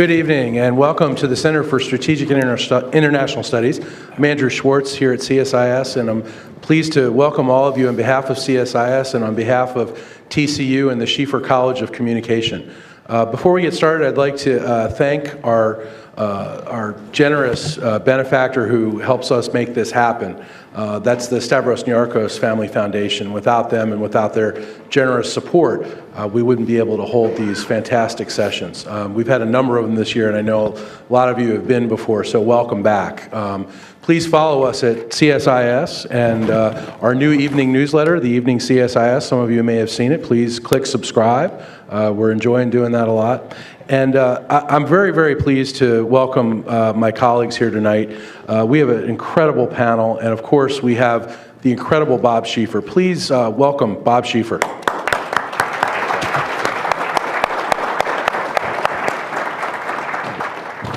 Good evening and welcome to the Center for Strategic and International Studies. I'm Andrew Schwartz here at CSIS, and I'm pleased to welcome all of you on behalf of CSIS and on behalf of TCU and the Schieffer College of Communication. Before we get started, I'd like to thank our generous benefactor who helps us make this happen. That's the Stavros Niarchos Family Foundation. Without them and without their generous support, we wouldn't be able to hold these fantastic sessions. We've had a number of them this year, and I know a lot of you have been before, so welcome back. Please follow us at CSIS and our new evening newsletter, the Evening CSIS. Some of you may have seen it. Please click subscribe. We're enjoying doing that a lot. And I'm very, very pleased to welcome my colleagues here tonight. We have an incredible panel, and of course, we have the incredible Bob Schieffer. Please welcome Bob Schieffer.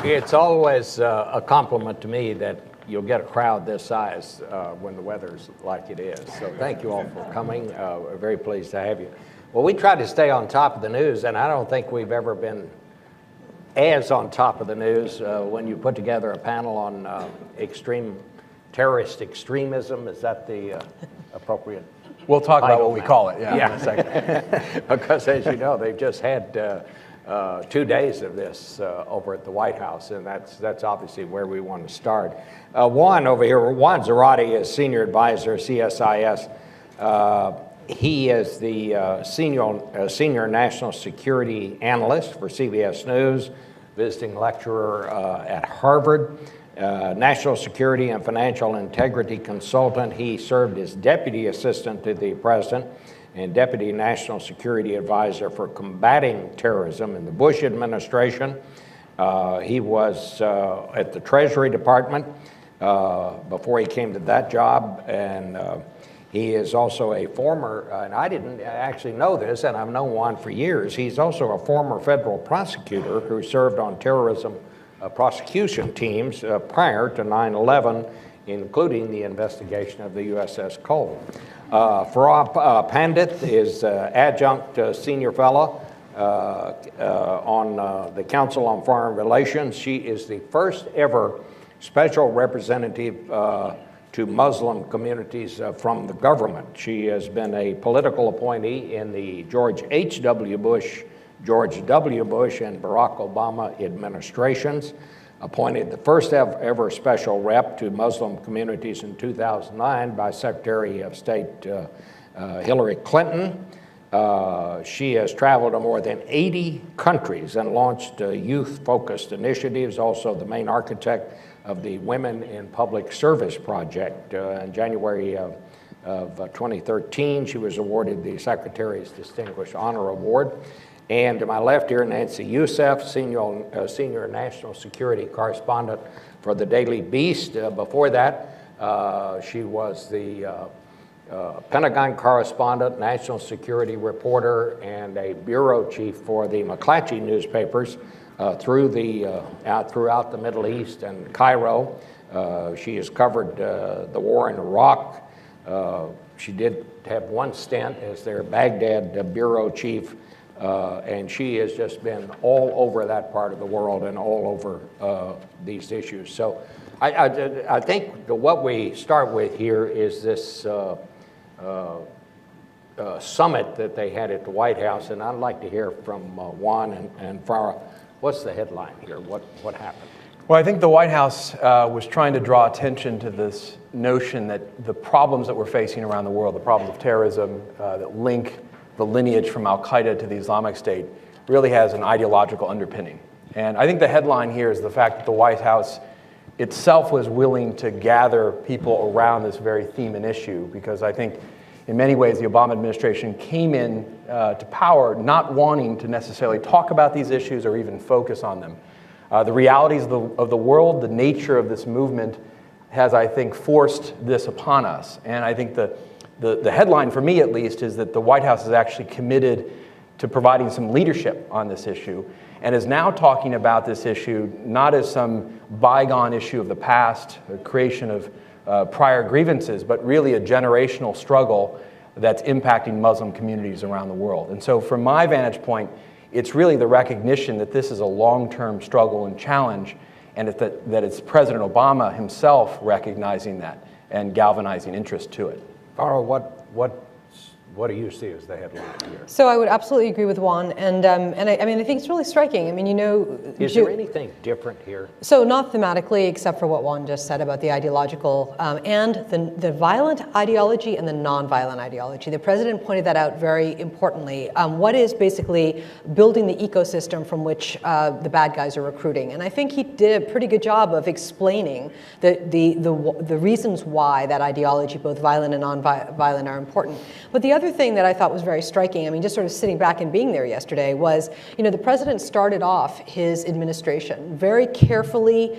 It's always a compliment to me that you'll get a crowd this size when the weather's like it is. So thank you all for coming. We're very pleased to have you. Well, we try to stay on top of the news, and I don't think we've ever been as on top of the news when you put together a panel on terrorist extremism. Is that the appropriate We'll talk about what now? we call it, in a second. Because as you know, they've just had 2 days of this over at the White House, and that's obviously where we want to start. Juan over here, Juan Zarate is Senior Advisor, CSIS. He is the senior national security analyst for CBS News, visiting lecturer at Harvard, national security and financial integrity consultant. He served as deputy assistant to the president and deputy national security advisor for combating terrorism in the Bush administration. He was at the Treasury Department before he came to that job, and he is also a former, and I didn't actually know this, and I've known Juan for years, he's also a former federal prosecutor who served on terrorism prosecution teams prior to 9/11, including the investigation of the USS Cole. Farah Pandit is adjunct senior fellow on the Council on Foreign Relations. She is the first ever special representative to Muslim communities from the government. She has been a political appointee in the George H.W. Bush, George W. Bush, and Barack Obama administrations. Appointed the first ever special rep to Muslim communities in 2009 by Secretary of State Hillary Clinton. She has traveled to more than 80 countries and launched youth-focused initiatives, also the main architect of the Women in Public Service Project. In January of 2013, she was awarded the Secretary's Distinguished Honor Award. And to my left here, Nancy Youssef, senior national security correspondent for the Daily Beast. Before that, she was the Pentagon correspondent, national security reporter, and a bureau chief for the McClatchy newspapers throughout the Middle East and Cairo. She has covered the war in Iraq. She did have one stint as their Baghdad bureau chief, and she has just been all over that part of the world and all over these issues. So I think what we start with here is this summit that they had at the White House, and I'd like to hear from Juan and Farah. What's the headline here? What happened? Well, I think the White House was trying to draw attention to this notion that the problems that we're facing around the world, the problems of terrorism that link the lineage from Al-Qaeda to the Islamic State, really has an ideological underpinning. And I think the headline here is the fact that the White House itself was willing to gather people around this very theme and issue, because I think in many ways the Obama administration came in to power not wanting to necessarily talk about these issues or even focus on them. The realities of the world, the nature of this movement has, I think, forced this upon us. And I think the headline, for me at least, is that the White House is actually committed to providing some leadership on this issue and is now talking about this issue not as some bygone issue of the past, a creation of prior grievances, but really a generational struggle that's impacting Muslim communities around the world. And so from my vantage point, It's really the recognition that this is a long-term struggle and challenge, and that it's President Obama himself recognizing that and galvanizing interest to it. Farah, what do you see as the headline here? So I would absolutely agree with Juan, and I mean, I think it's really striking. I mean, you know, Is there anything different here? So not thematically, except for what Juan just said about the ideological and the violent ideology and the non-violent ideology. The president pointed that out very importantly. What is basically building the ecosystem from which the bad guys are recruiting? And I think he did a pretty good job of explaining the reasons why that ideology, both violent and non-violent, are important. But the other thing that I thought was very striking, I mean, just sort of sitting back and being there yesterday, was, you know, the president started off his administration very carefully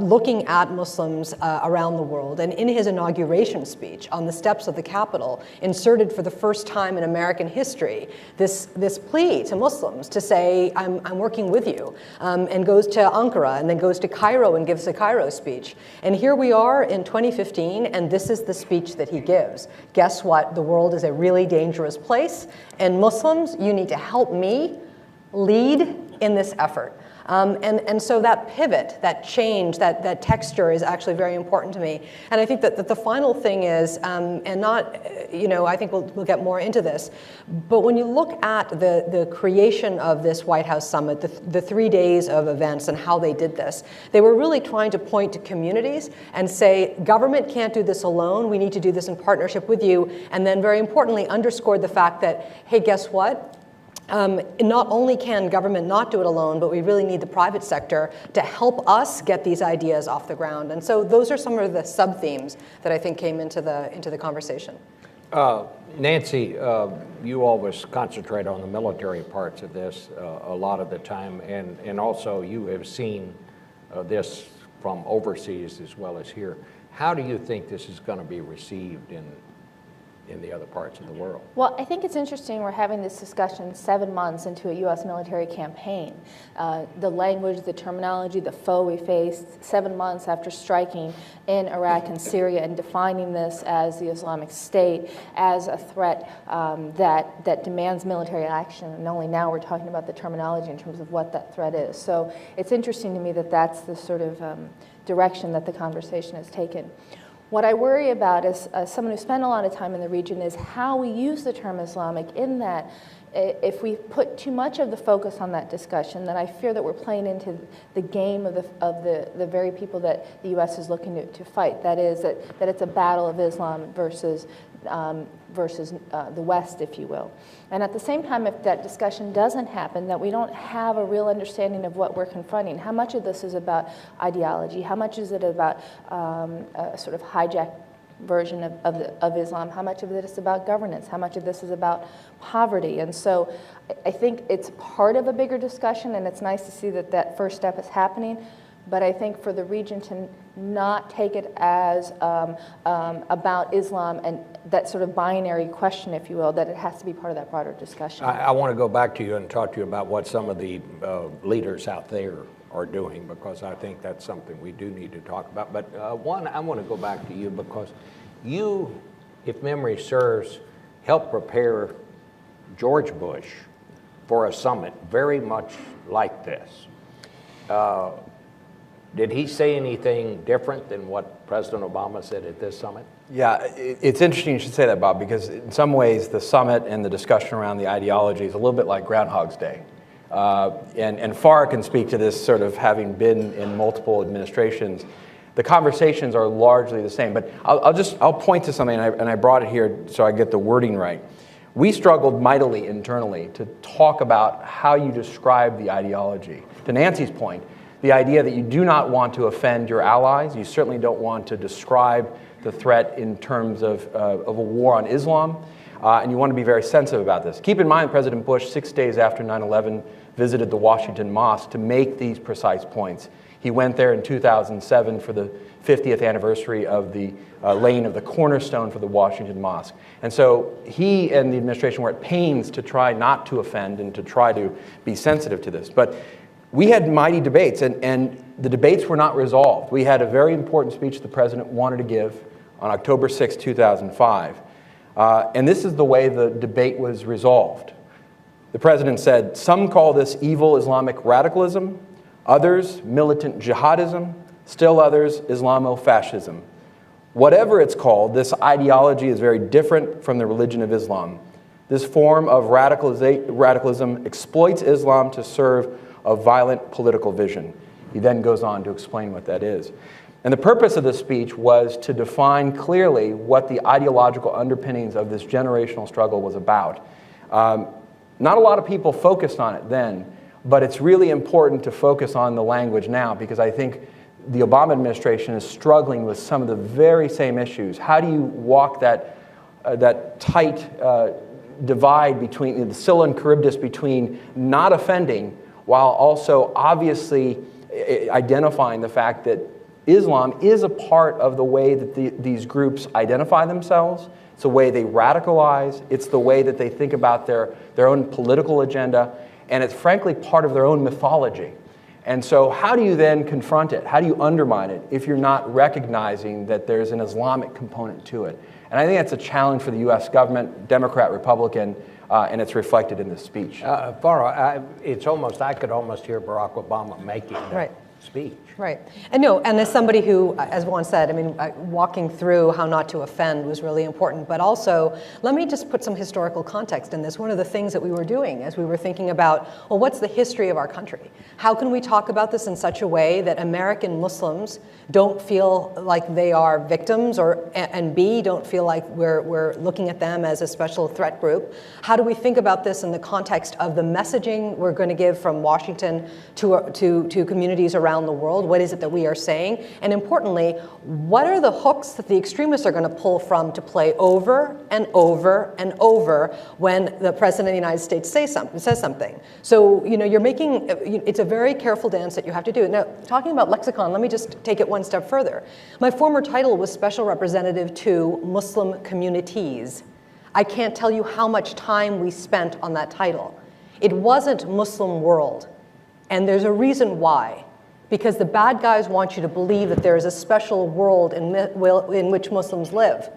looking at Muslims around the world. And in his inauguration speech on the steps of the Capitol, inserted for the first time in American history this plea to Muslims to say, I'm working with you, and goes to Ankara and then goes to Cairo and gives a Cairo speech. And here we are in 2015, and this is the speech that he gives. Guess what? The world is a really dangerous place, and Muslims, you need to help me lead in this effort. And so that pivot, that change, that texture is actually very important to me. And I think that the final thing is, and not, you know, I think we'll get more into this, but when you look at the creation of this White House summit, the 3 days of events and how they did this, they were really trying to point to communities and say, government can't do this alone, we need to do this in partnership with you, and then very importantly, underscored the fact that, hey, guess what? Not only can government not do it alone, but we really need the private sector to help us get these ideas off the ground. And so those are some of the sub-themes that I think came into the conversation. Nancy, you always concentrate on the military parts of this a lot of the time, and also you have seen this from overseas as well as here. How do you think this is going to be received in the other parts of the world? Well, I think it's interesting we're having this discussion 7 months into a U.S. military campaign. The language, the terminology, the foe we faced 7 months after striking in Iraq and Syria and defining this as the Islamic State, as a threat that demands military action. And only now we're talking about the terminology in terms of what that threat is. So it's interesting to me that that's the sort of direction that the conversation has taken. What I worry about as someone who spent a lot of time in the region is how we use the term Islamic, in that if we put too much of the focus on that discussion, then I fear that we're playing into the game of the very people that the U.S. is looking to fight. That is, that it's a battle of Islam versus the West, if you will. And at the same time, if that discussion doesn't happen, that we don't have a real understanding of what we're confronting. How much of this is about ideology? How much is it about a sort of hijacked version of Islam? How much of it is about governance? How much of this is about poverty? And so I think it's part of a bigger discussion, and it's nice to see that that first step is happening. But I think for the region to not take it as about Islam and that sort of binary question, if you will, that it has to be part of that broader discussion. I want to go back to you and talk to you about what some of the leaders out there are doing, because I think that's something we do need to talk about. But one, I want to go back to you because you, if memory serves, helped prepare George Bush for a summit very much like this. Did he say anything different than what President Obama said at this summit? Yeah, it's interesting you should say that, Bob, because in some ways the summit and the discussion around the ideology is a little bit like Groundhog's Day. And Farah can speak to this, sort of having been in multiple administrations. The conversations are largely the same, but I'll point to something, and I brought it here so I get the wording right. We struggled mightily internally to talk about how you describe the ideology. To Nancy's point, the idea that you do not want to offend your allies, you certainly don't want to describe the threat in terms of a war on Islam, and you want to be very sensitive about this. Keep in mind, President Bush, 6 days after 9/11, visited the Washington Mosque to make these precise points. He went there in 2007 for the 50th anniversary of the laying of the cornerstone for the Washington Mosque. And so he and the administration were at pains to try not to offend and to try to be sensitive to this. But we had mighty debates, and the debates were not resolved. We had a very important speech the president wanted to give on October 6, 2005. And this is the way the debate was resolved. The president said, "Some call this evil Islamic radicalism, others militant jihadism, still others Islamo-fascism. Whatever it's called, this ideology is very different from the religion of Islam. This form of radicalism exploits Islam to serve a violent political vision." He then goes on to explain what that is. And the purpose of this speech was to define clearly what the ideological underpinnings of this generational struggle was about. Not a lot of people focused on it then, but it's really important to focus on the language now, because I think the Obama administration is struggling with some of the very same issues. How do you walk that tight divide between the Scylla and Charybdis between not offending while also obviously identifying the fact that Islam is a part of the way that these groups identify themselves. It's the way they radicalize. It's the way that they think about their own political agenda. And it's frankly part of their own mythology. And so how do you then confront it? How do you undermine it if you're not recognizing that there's an Islamic component to it? And I think that's a challenge for the U.S. government, Democrat, Republican, and it's reflected in this speech. Farah, I could almost hear Barack Obama making that speech. Right. And no, and as somebody who, as Juan said, I mean, walking through how not to offend was really important. But also, let me just put some historical context in this. One of the things that we were doing as we were thinking about, well, what's the history of our country? How can we talk about this in such a way that American Muslims don't feel like they are victims, and B, don't feel like we're looking at them as a special threat group? How do we think about this in the context of the messaging we're going to give from Washington to communities around the world? What is it that we are saying? And importantly, what are the hooks that the extremists are going to pull from to play over and over and over when the President of the United States says something? So, you're making, it's a very careful dance that you have to do. Now, talking about lexicon, let me just take it one step further. My former title was Special Representative to Muslim Communities. I can't tell you how much time we spent on that title. It wasn't Muslim world. And there's a reason why. Because the bad guys want you to believe that there is a special world in which Muslims live,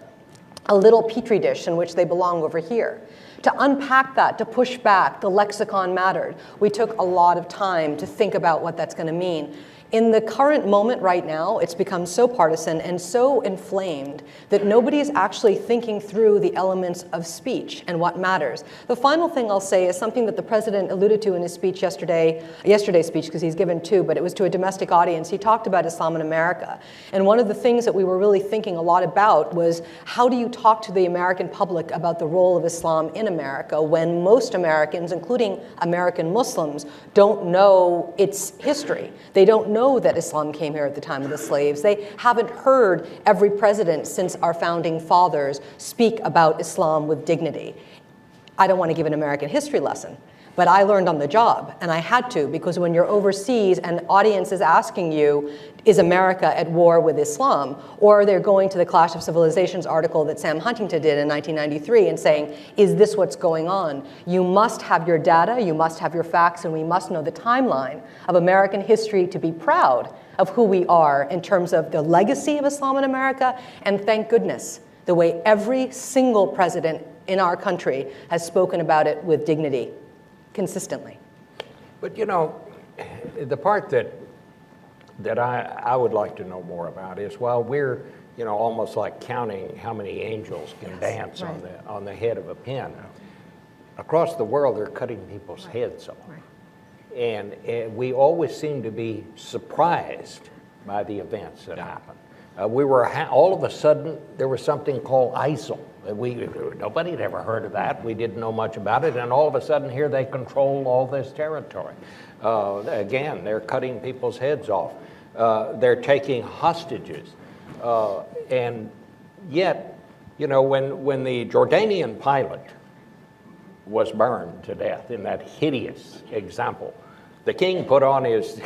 a little petri dish in which they belong over here. To unpack that, to push back, the lexicon mattered. We took a lot of time to think about what that's going to mean. In the current moment right now, it's become so partisan and so inflamed that nobody is actually thinking through the elements of speech and what matters. The final thing I'll say is something that the president alluded to in his speech yesterday's speech, because he's given two, but it was to a domestic audience. He talked about Islam in America. And one of the things that we were really thinking a lot about was, how do you talk to the American public about the role of Islam in America when most Americans, including American Muslims, don't know its history? They don't know that Islam came here at the time of the slaves. They haven't heard every president since our founding fathers speak about Islam with dignity. I don't want to give an American history lesson, but I learned on the job, and I had to, because when you're overseas and audience is asking you, is America at war with Islam? Or they're going to the Clash of Civilizations article that Sam Huntington did in 1993 and saying, is this what's going on? You must have your data, you must have your facts, and we must know the timeline of American history to be proud of who we are in terms of the legacy of Islam in America, and thank goodness, the way every single president in our country has spoken about it with dignity, consistently. But the part that I would like to know more about is, while we're almost like counting how many angels can dance on the head of a pin, across the world they're cutting people's heads off. And we always seem to be surprised by the events that happen. All of a sudden there was something called ISIL. Nobody had ever heard of that. We didn't know much about it, and all of a sudden here they control all this territory. Again, they're cutting people's heads off. They're taking hostages. And yet, when the Jordanian pilot was burned to death in that hideous example, the king put on his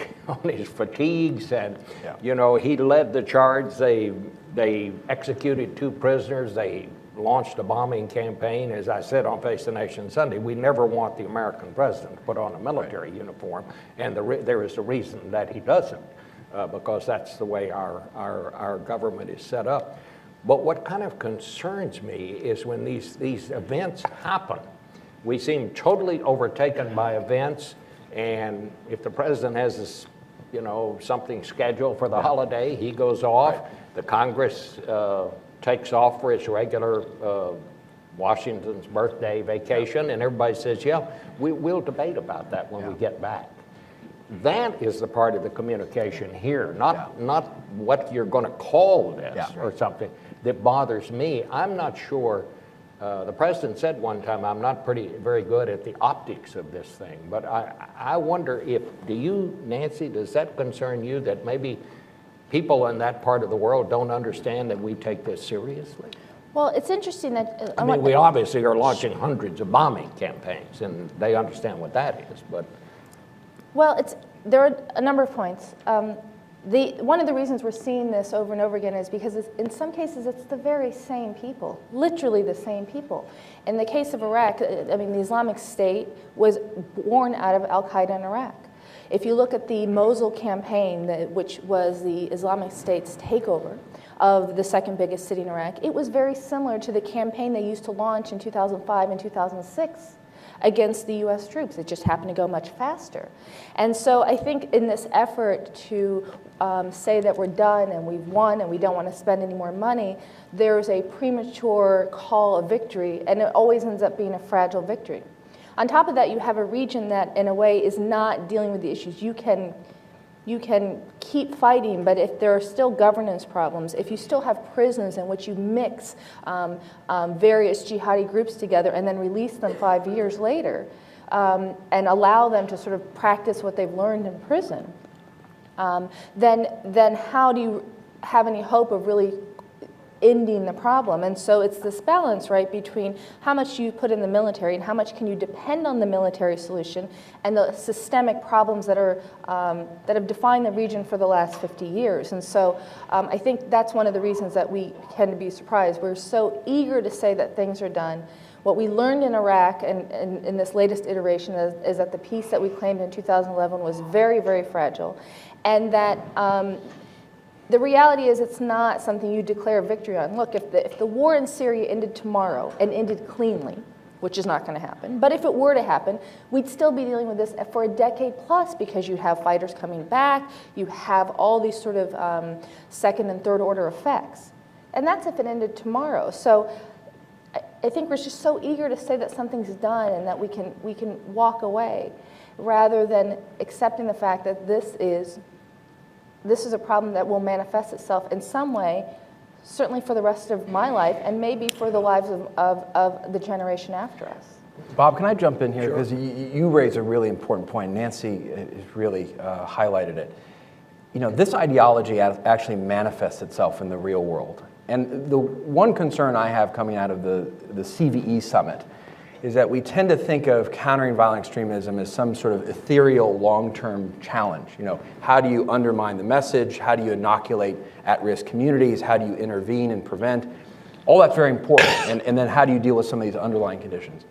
fatigues, and he led the charge. They executed 2 prisoners. They launched a bombing campaign. As I said on Face the Nation Sunday, we never want the American president to put on a military uniform, and there is a reason that he doesn't, because that's the way our government is set up. But what kind of concerns me is when these events happen, We seem totally overtaken by events, and if the president has this, something scheduled for the holiday, he goes off. Right. The Congress takes off for its regular Washington's birthday vacation, and everybody says, yeah, we'll debate about that when we get back. That is the part of the communication here, not what you're going to call this or something that bothers me. I'm not sure. The president said one time, I'm not very good at the optics of this thing, but I wonder Nancy, does that concern you, that maybe people in that part of the world don't understand that we take this seriously? Well, it's interesting that... we obviously are launching hundreds of bombing campaigns, and they understand what that is, but... Well, there are a number of points. One of the reasons we're seeing this over and over again is because in some cases it's the very same people, literally the same people. In the case of Iraq, the Islamic State was born out of al-Qaeda in Iraq. If you look at the Mosul campaign, which was the Islamic State's takeover of the second biggest city in Iraq, it was very similar to the campaign they used to launch in 2005 and 2006 against the U.S. troops. It just happened to go much faster. And so I think in this effort to say that we're done and we've won and we don't want to spend any more money, there's a premature call of victory, and it always ends up being a fragile victory. On top of that, you have a region that, in a way, is not dealing with the issues. You can keep fighting, but if there are still governance problems, if you still have prisons in which you mix various jihadi groups together and then release them 5 years later and allow them to sort of practice what they've learned in prison, then how do you have any hope of really ending the problem? And so it's this balance, right, between how much you put in the military and how much can you depend on the military solution and the systemic problems that have defined the region for the last 50 years. And so I think that's one of the reasons that we tend to be surprised. We're so eager to say that things are done. What we learned in Iraq and in this latest iteration is that the peace that we claimed in 2011 was very, very fragile, and that the reality is it's not something you declare victory on. Look, if the war in Syria ended tomorrow and ended cleanly, which is not going to happen, but if it were to happen, we'd still be dealing with this for a decade plus, because you have fighters coming back, you have all these sort of second and third order effects. And that's if it ended tomorrow. So I think we're just so eager to say that something's done and that we can walk away, rather than accepting the fact that this is a problem that will manifest itself in some way, certainly for the rest of my life, and maybe for the lives of the generation after us. Bob, can I jump in here? Because you raise a really important point. Nancy has really highlighted it. This ideology actually manifests itself in the real world. And the one concern I have coming out of the CVE summit is that we tend to think of countering violent extremism as some sort of ethereal long-term challenge. How do you undermine the message? How do you inoculate at-risk communities? How do you intervene and prevent? All that's very important. And then how do you deal with some of these underlying conditions?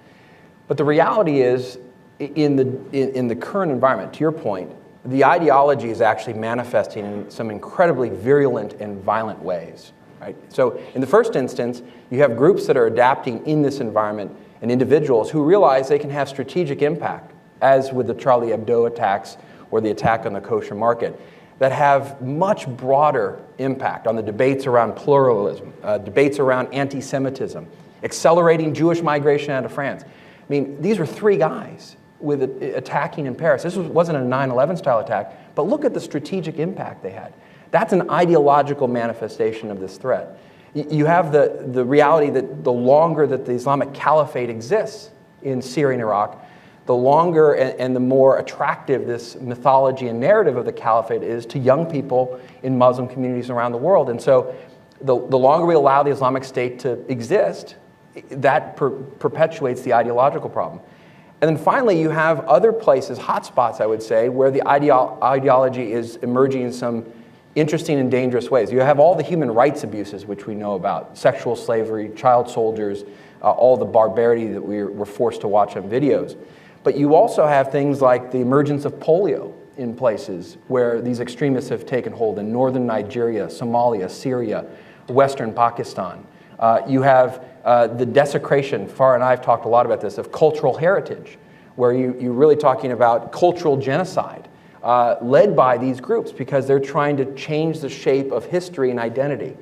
But the reality is, in the current environment, to your point, the ideology is actually manifesting in some incredibly virulent and violent ways. Right? So in the first instance, you have groups that are adapting in this environment and individuals who realize they can have strategic impact, as with the Charlie Hebdo attacks or the attack on the kosher market, that have much broader impact on the debates around pluralism, debates around anti-Semitism, accelerating Jewish migration out of France. These were three guys with attacking in Paris. This wasn't a 9/11 style attack, but look at the strategic impact they had. That's an ideological manifestation of this threat. You have the reality that the longer that the Islamic Caliphate exists in Syria and Iraq, the longer and the more attractive this mythology and narrative of the Caliphate is to young people in Muslim communities around the world. And so the longer we allow the Islamic State to exist, that perpetuates the ideological problem. And then finally, you have other places, hotspots, I would say, where the ideology is emerging in some interesting and dangerous ways. You have all the human rights abuses, which we know about, sexual slavery, child soldiers, all the barbarity that we're forced to watch on videos. But you also have things like the emergence of polio in places where these extremists have taken hold, in northern Nigeria, Somalia, Syria, western Pakistan. You have the desecration, Farah and I have talked a lot about this, of cultural heritage, where you're really talking about cultural genocide led by these groups because they're trying to change the shape of history and identity.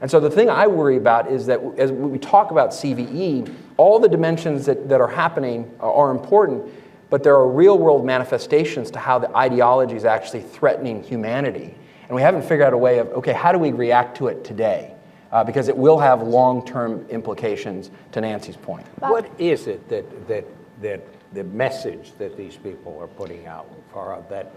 And so the thing I worry about is that as we talk about CVE, all the dimensions that are happening are important, but there are real-world manifestations to how the ideology is actually threatening humanity. And we haven't figured out a way of, okay, how do we react to it today? Because it will have long-term implications, to Nancy's point. What is it that the message that these people are putting out, Farah, that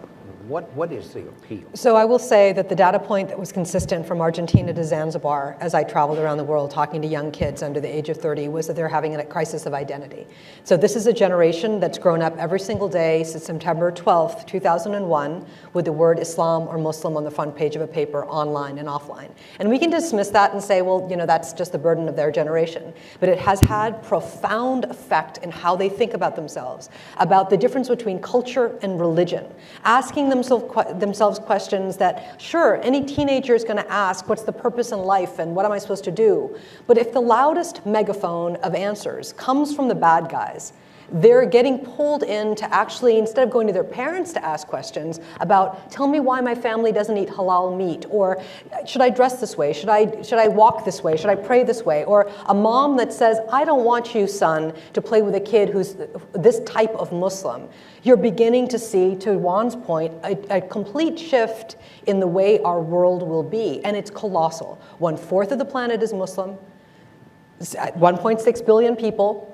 what is the appeal? So I will say that the data point that was consistent from Argentina to Zanzibar as I traveled around the world talking to young kids under the age of 30 was that they're having a crisis of identity. So this is a generation that's grown up every single day since September 12th, 2001 with the word Islam or Muslim on the front page of a paper online and offline. And we can dismiss that and say, well, that's just the burden of their generation. But it has had profound effect in how they think about themselves, about the difference between culture and religion, asking themselves questions that, sure, any teenager is going to ask, what's the purpose in life and what am I supposed to do? But if the loudest megaphone of answers comes from the bad guys, they're getting pulled in to actually, instead of going to their parents to ask questions about, tell me why my family doesn't eat halal meat, or should I dress this way, should I walk this way, should I pray this way, or a mom that says, I don't want you, son, to play with a kid who's this type of Muslim. You're beginning to see, to Juan's point, a complete shift in the way our world will be, and it's colossal. 1/4 of the planet is Muslim, 1.6 billion people,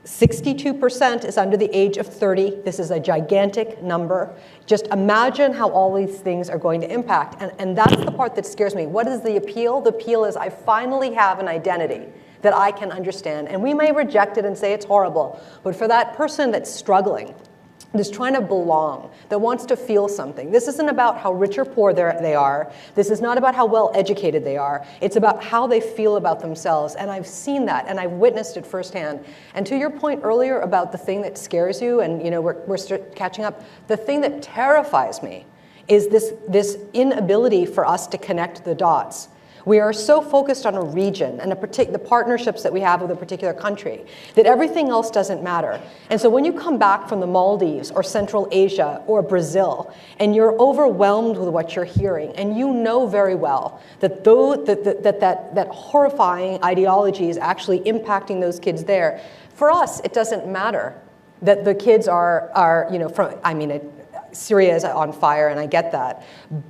62% is under the age of 30. This is a gigantic number. Just imagine how all these things are going to impact. And that's the part that scares me. What is the appeal? The appeal is I finally have an identity that I can understand. And we may reject it and say it's horrible. But for that person that's struggling, that's trying to belong, that wants to feel something. This isn't about how rich or poor they are. This is not about how well educated they are. It's about how they feel about themselves. And I've seen that, and I've witnessed it firsthand. And to your point earlier about the thing that scares you, and we're catching up, the thing that terrifies me is this inability for us to connect the dots. We are so focused on a region and the partnerships that we have with a particular country that everything else doesn't matter. And so when you come back from the Maldives or Central Asia or Brazil and you're overwhelmed with what you're hearing, and you know very well that that horrifying ideology is actually impacting those kids there, for us it doesn't matter that the kids are Syria is on fire, and I get that.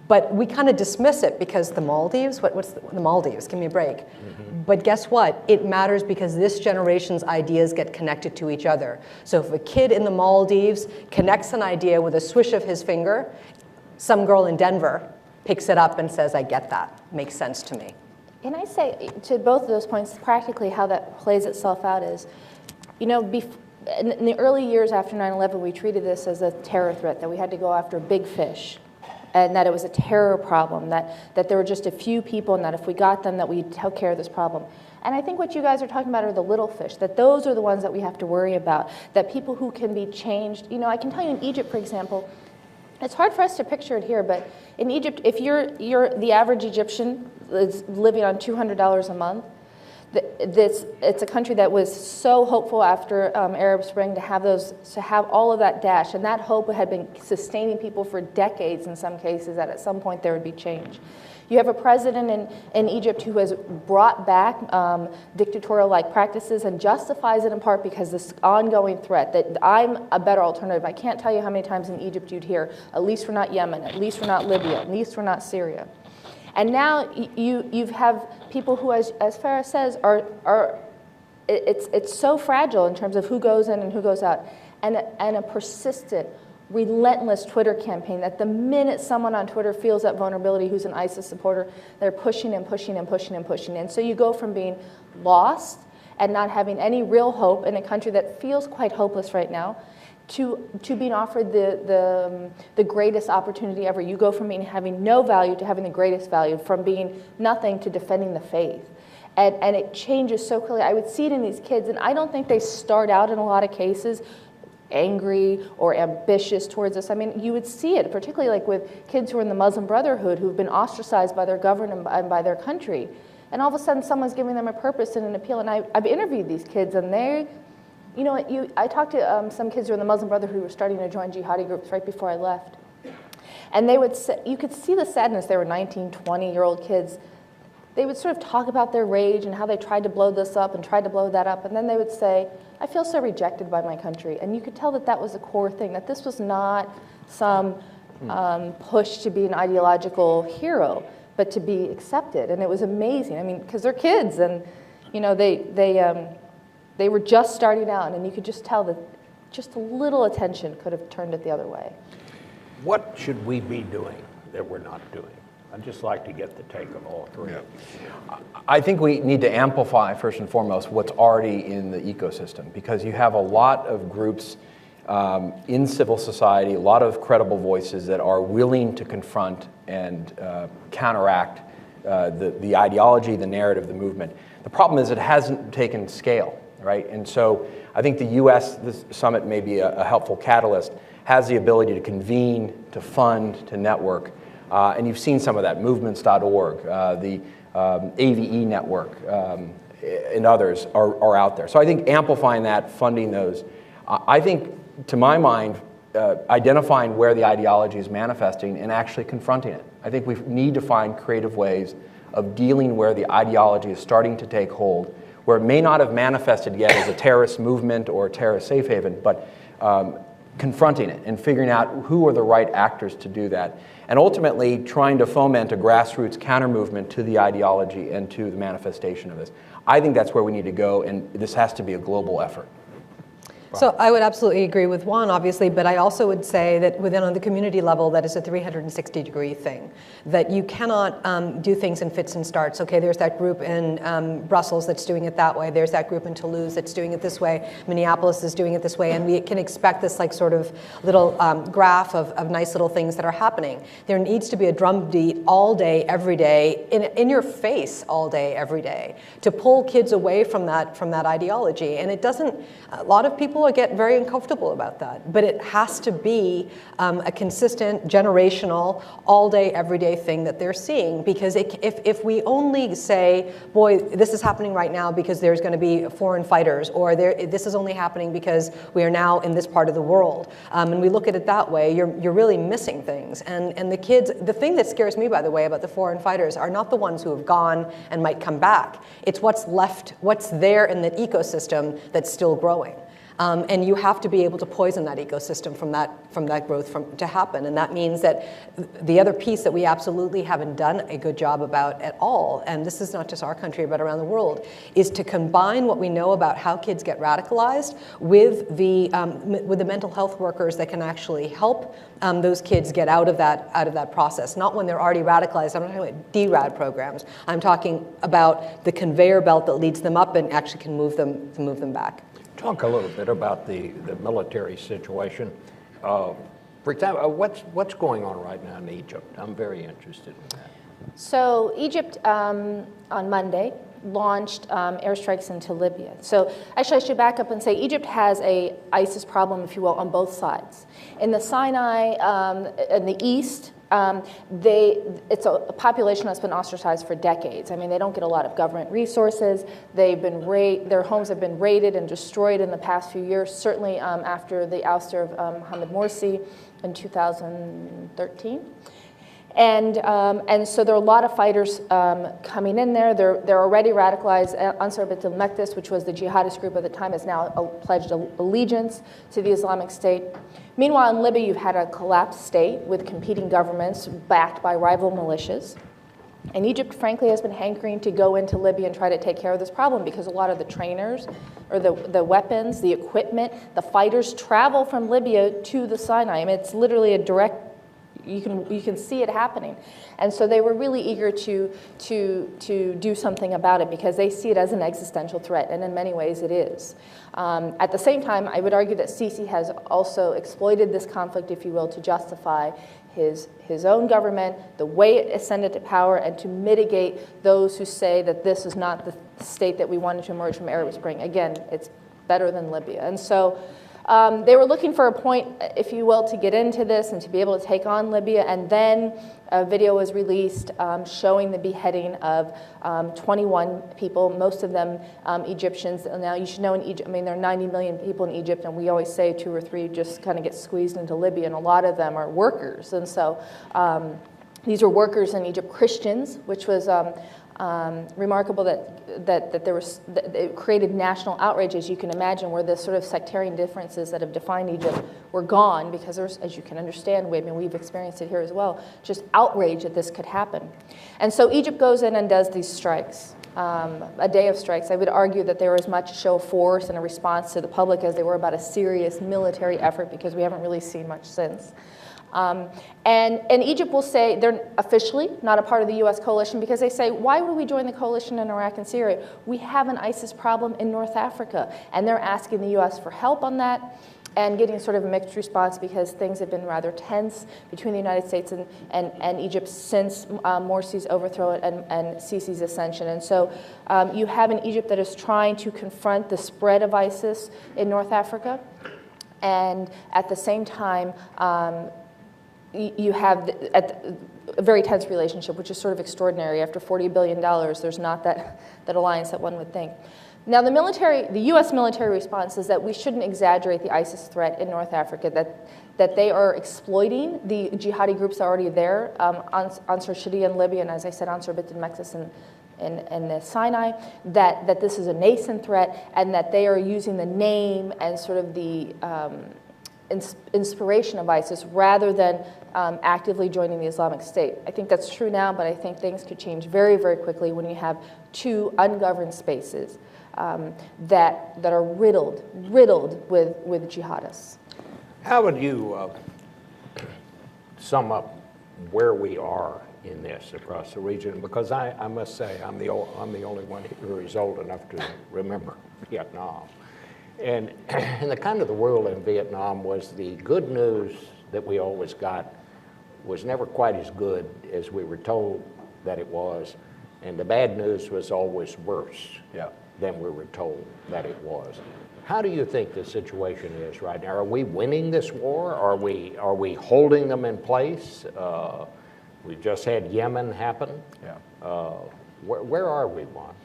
But we kind of dismiss it because the Maldives, what's the Maldives? Give me a break. Mm-hmm. But guess what? It matters because this generation's ideas get connected to each other. So if a kid in the Maldives connects an idea with a swish of his finger, some girl in Denver picks it up and says, I get that. Makes sense to me. Can I say to both of those points, practically how that plays itself out is, in the early years after 9/11, we treated this as a terror threat, that we had to go after big fish, and that it was a terror problem, that there were just a few people, and that if we got them, that we'd take care of this problem. And I think what you guys are talking about are the little fish, that those are the ones that we have to worry about, that people who can be changed. I can tell you in Egypt, for example, it's hard for us to picture it here, but in Egypt, if you're the average Egyptian is living on $200 a month, it's a country that was so hopeful after Arab Spring to have all of that dash, and that hope had been sustaining people for decades in some cases, that at some point there would be change. You have a president in Egypt who has brought back dictatorial-like practices and justifies it in part because this ongoing threat that I'm a better alternative. I can't tell you how many times in Egypt you'd hear, at least we're not Yemen, at least we're not Libya, at least we're not Syria. And now you have people who, as Farah says, it's so fragile in terms of who goes in and who goes out, and a persistent, relentless Twitter campaign that the minute someone on Twitter feels that vulnerability who's an ISIS supporter, they're pushing and pushing and pushing and pushing. And so you go from being lost and not having any real hope in a country that feels quite hopeless right now, to being offered the greatest opportunity ever. You go from having no value to having the greatest value, from being nothing to defending the faith. And it changes so clearly. I would see it in these kids, and I don't think they start out in a lot of cases angry or ambitious towards us. I mean, you would see it, particularly like with kids who are in the Muslim Brotherhood who've been ostracized by their government and by their country. And all of a sudden, someone's giving them a purpose and an appeal. And I've interviewed these kids, and they, you know, I talked to some kids who were in the Muslim Brotherhood who were starting to join jihadi groups right before I left. And they would say, you could see the sadness. They were 19, 20-year-old kids. They would sort of talk about their rage and how they tried to blow this up and tried to blow that up. And then they would say, I feel so rejected by my country. And you could tell that that was a core thing, that this was not some push to be an ideological hero, but to be accepted. And it was amazing. I mean, because they're kids, and you know, they were just starting out, and you could just tell that just a little attention could have turned it the other way. What should we be doing that we're not doing? I'd just like to get the take of all three. I think we need to amplify, first and foremost, what's already in the ecosystem, because you have a lot of groups in civil society, a lot of credible voices that are willing to confront and counteract the ideology, the narrative, the movement. The problem is it hasn't taken scale, right? And so I think the U.S., this summit may be a helpful catalyst, has the ability to convene, to fund, to network. And you've seen some of that, movements.org, the AVE network, and others are out there. So I think amplifying that, funding those, I think, to my mind, identifying where the ideology is manifesting and actually confronting it. I think we need to find creative ways of dealing where the ideology is starting to take hold, where it may not have manifested yet as a terrorist movement or a terrorist safe haven, but confronting it and figuring out who are the right actors to do that. And ultimately trying to foment a grassroots counter-movement to the ideology and to the manifestation of this. I think that's where we need to go, and this has to be a global effort. So I would absolutely agree with Juan, obviously, but I also would say that within on the community level, that is a 360-degree thing. That you cannot do things in fits and starts. Okay, there's that group in Brussels that's doing it that way. There's that group in Toulouse that's doing it this way. Minneapolis is doing it this way, and we can expect this like sort of little graph of nice little things that are happening. There needs to be a drumbeat all day, every day, in your face all day, every day, to pull kids away from that ideology. And it doesn't. A lot of people get very uncomfortable about that, but it has to be a consistent, generational, all-day, everyday thing that they're seeing. Because if we only say, boy, this is happening right now because there's going to be foreign fighters, or this is only happening because we are now in this part of the world, and we look at it that way, you're really missing things. And the kids, the thing that scares me, by the way, about the foreign fighters are not the ones who have gone and might come back. It's what's left, what's there in the ecosystem that's still growing. And you have to be able to poison that ecosystem from that growth to happen. And that means that the other piece that we absolutely haven't done a good job about at all, and this is not just our country but around the world, is to combine what we know about how kids get radicalized with the mental health workers that can actually help those kids get out of that process. Not when they're already radicalized. I'm not talking about DRAD programs. I'm talking about the conveyor belt that leads them up and actually can move them back. Talk a little bit about the military situation. For example, what's going on right now in Egypt? I'm very interested in that. So Egypt, on Monday, launched airstrikes into Libya. So actually, I should back up and say Egypt has a ISIS problem, if you will, on both sides. In the Sinai, in the east, it's a population that's been ostracized for decades. I mean, they don't get a lot of government resources. Their homes have been raided and destroyed in the past few years, certainly after the ouster of Mohamed Morsi in 2013. And so there are a lot of fighters coming in there. They're already radicalized. Ansar Bait al-Maqdis, which was the jihadist group at the time, has now pledged allegiance to the Islamic State. Meanwhile, in Libya, you've had a collapsed state with competing governments backed by rival militias. And Egypt, frankly, has been hankering to go into Libya and try to take care of this problem because a lot of the trainers, or the weapons, the equipment, the fighters travel from Libya to the Sinai. I mean, it's literally a direct. You can see it happening. And so they were really eager to do something about it because they see it as an existential threat, and in many ways it is. At the same time, I would argue that Sisi has also exploited this conflict, if you will, to justify his own government, the way it ascended to power, and to mitigate those who say that this is not the state that we wanted to emerge from Arab Spring. Again, it's better than Libya. And so They were looking for a point, if you will, to get into this and to be able to take on Libya, and then a video was released showing the beheading of 21 people, most of them Egyptians. Now, you should know in Egypt, I mean, there are 90 million people in Egypt, and we always say 2 or 3 just kind of get squeezed into Libya, and a lot of them are workers. And so these were workers in Egypt, Christians, which was remarkable that there was, that it created national outrage, as you can imagine, where the sort of sectarian differences that have defined Egypt were gone, because there's, as you can understand, we've experienced it here as well, just outrage that this could happen. And so Egypt goes in and does these strikes, a day of strikes. I would argue that they were as much a show of force and a response to the public as they were about a serious military effort, because we haven't really seen much since. And Egypt will say they're officially not a part of the U.S. coalition, because they say, why would we join the coalition in Iraq and Syria? We have an ISIS problem in North Africa, and they're asking the U.S. for help on that, and getting sort of a mixed response, because things have been rather tense between the United States and Egypt since Morsi's overthrow and Sisi's ascension. And so you have an Egypt that is trying to confront the spread of ISIS in North Africa, and at the same time, you have a very tense relationship, which is sort of extraordinary. After $40 billion, there's not that alliance that one would think. Now, the U.S. military response is that we shouldn't exaggerate the ISIS threat in North Africa, that they are exploiting the jihadi groups that are already there, Ansar Sharia in Libya, and as I said, Ansar Bint al-Maqdis in the Sinai, that this is a nascent threat, and that they are using the name and sort of the inspiration of ISIS rather than actively joining the Islamic State. I think that's true now, but I think things could change very, very quickly when you have 2 ungoverned spaces that are riddled with jihadists. How would you sum up where we are in this across the region? Because I must say I'm the only one who is old enough to remember Vietnam. And the kind of the world in Vietnam was the good news that we always got was never quite as good as we were told that it was, and the bad news was always worse than we were told that it was. How do you think the situation is right now? Are we winning this war? Are we holding them in place? We just had Yemen happen. Where are we, Juan?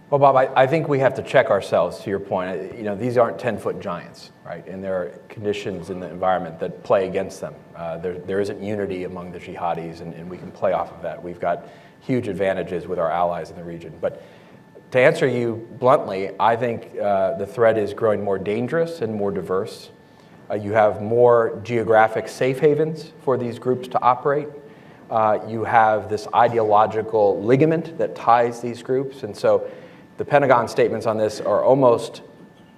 Well, Bob, I think we have to check ourselves, to your point. You know, these aren't 10-foot giants, right? And there are conditions in the environment that play against them. There isn't unity among the jihadis, and we can play off of that. We've got huge advantages with our allies in the region. But to answer you bluntly, I think the threat is growing more dangerous and more diverse. You have more geographic safe havens for these groups to operate. You have this ideological ligament that ties these groups. And so the Pentagon statements on this are almost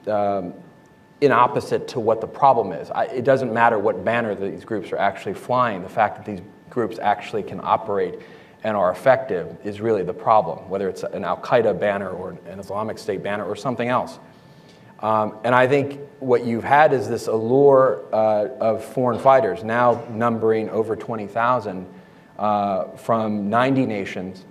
in opposite to what the problem is. It doesn't matter what banner these groups are actually flying. The fact that these groups actually can operate and are effective is really the problem, whether it's an Al-Qaeda banner or an Islamic State banner or something else. And I think what you've had is this allure of foreign fighters, now numbering over 20,000 from 90 nations,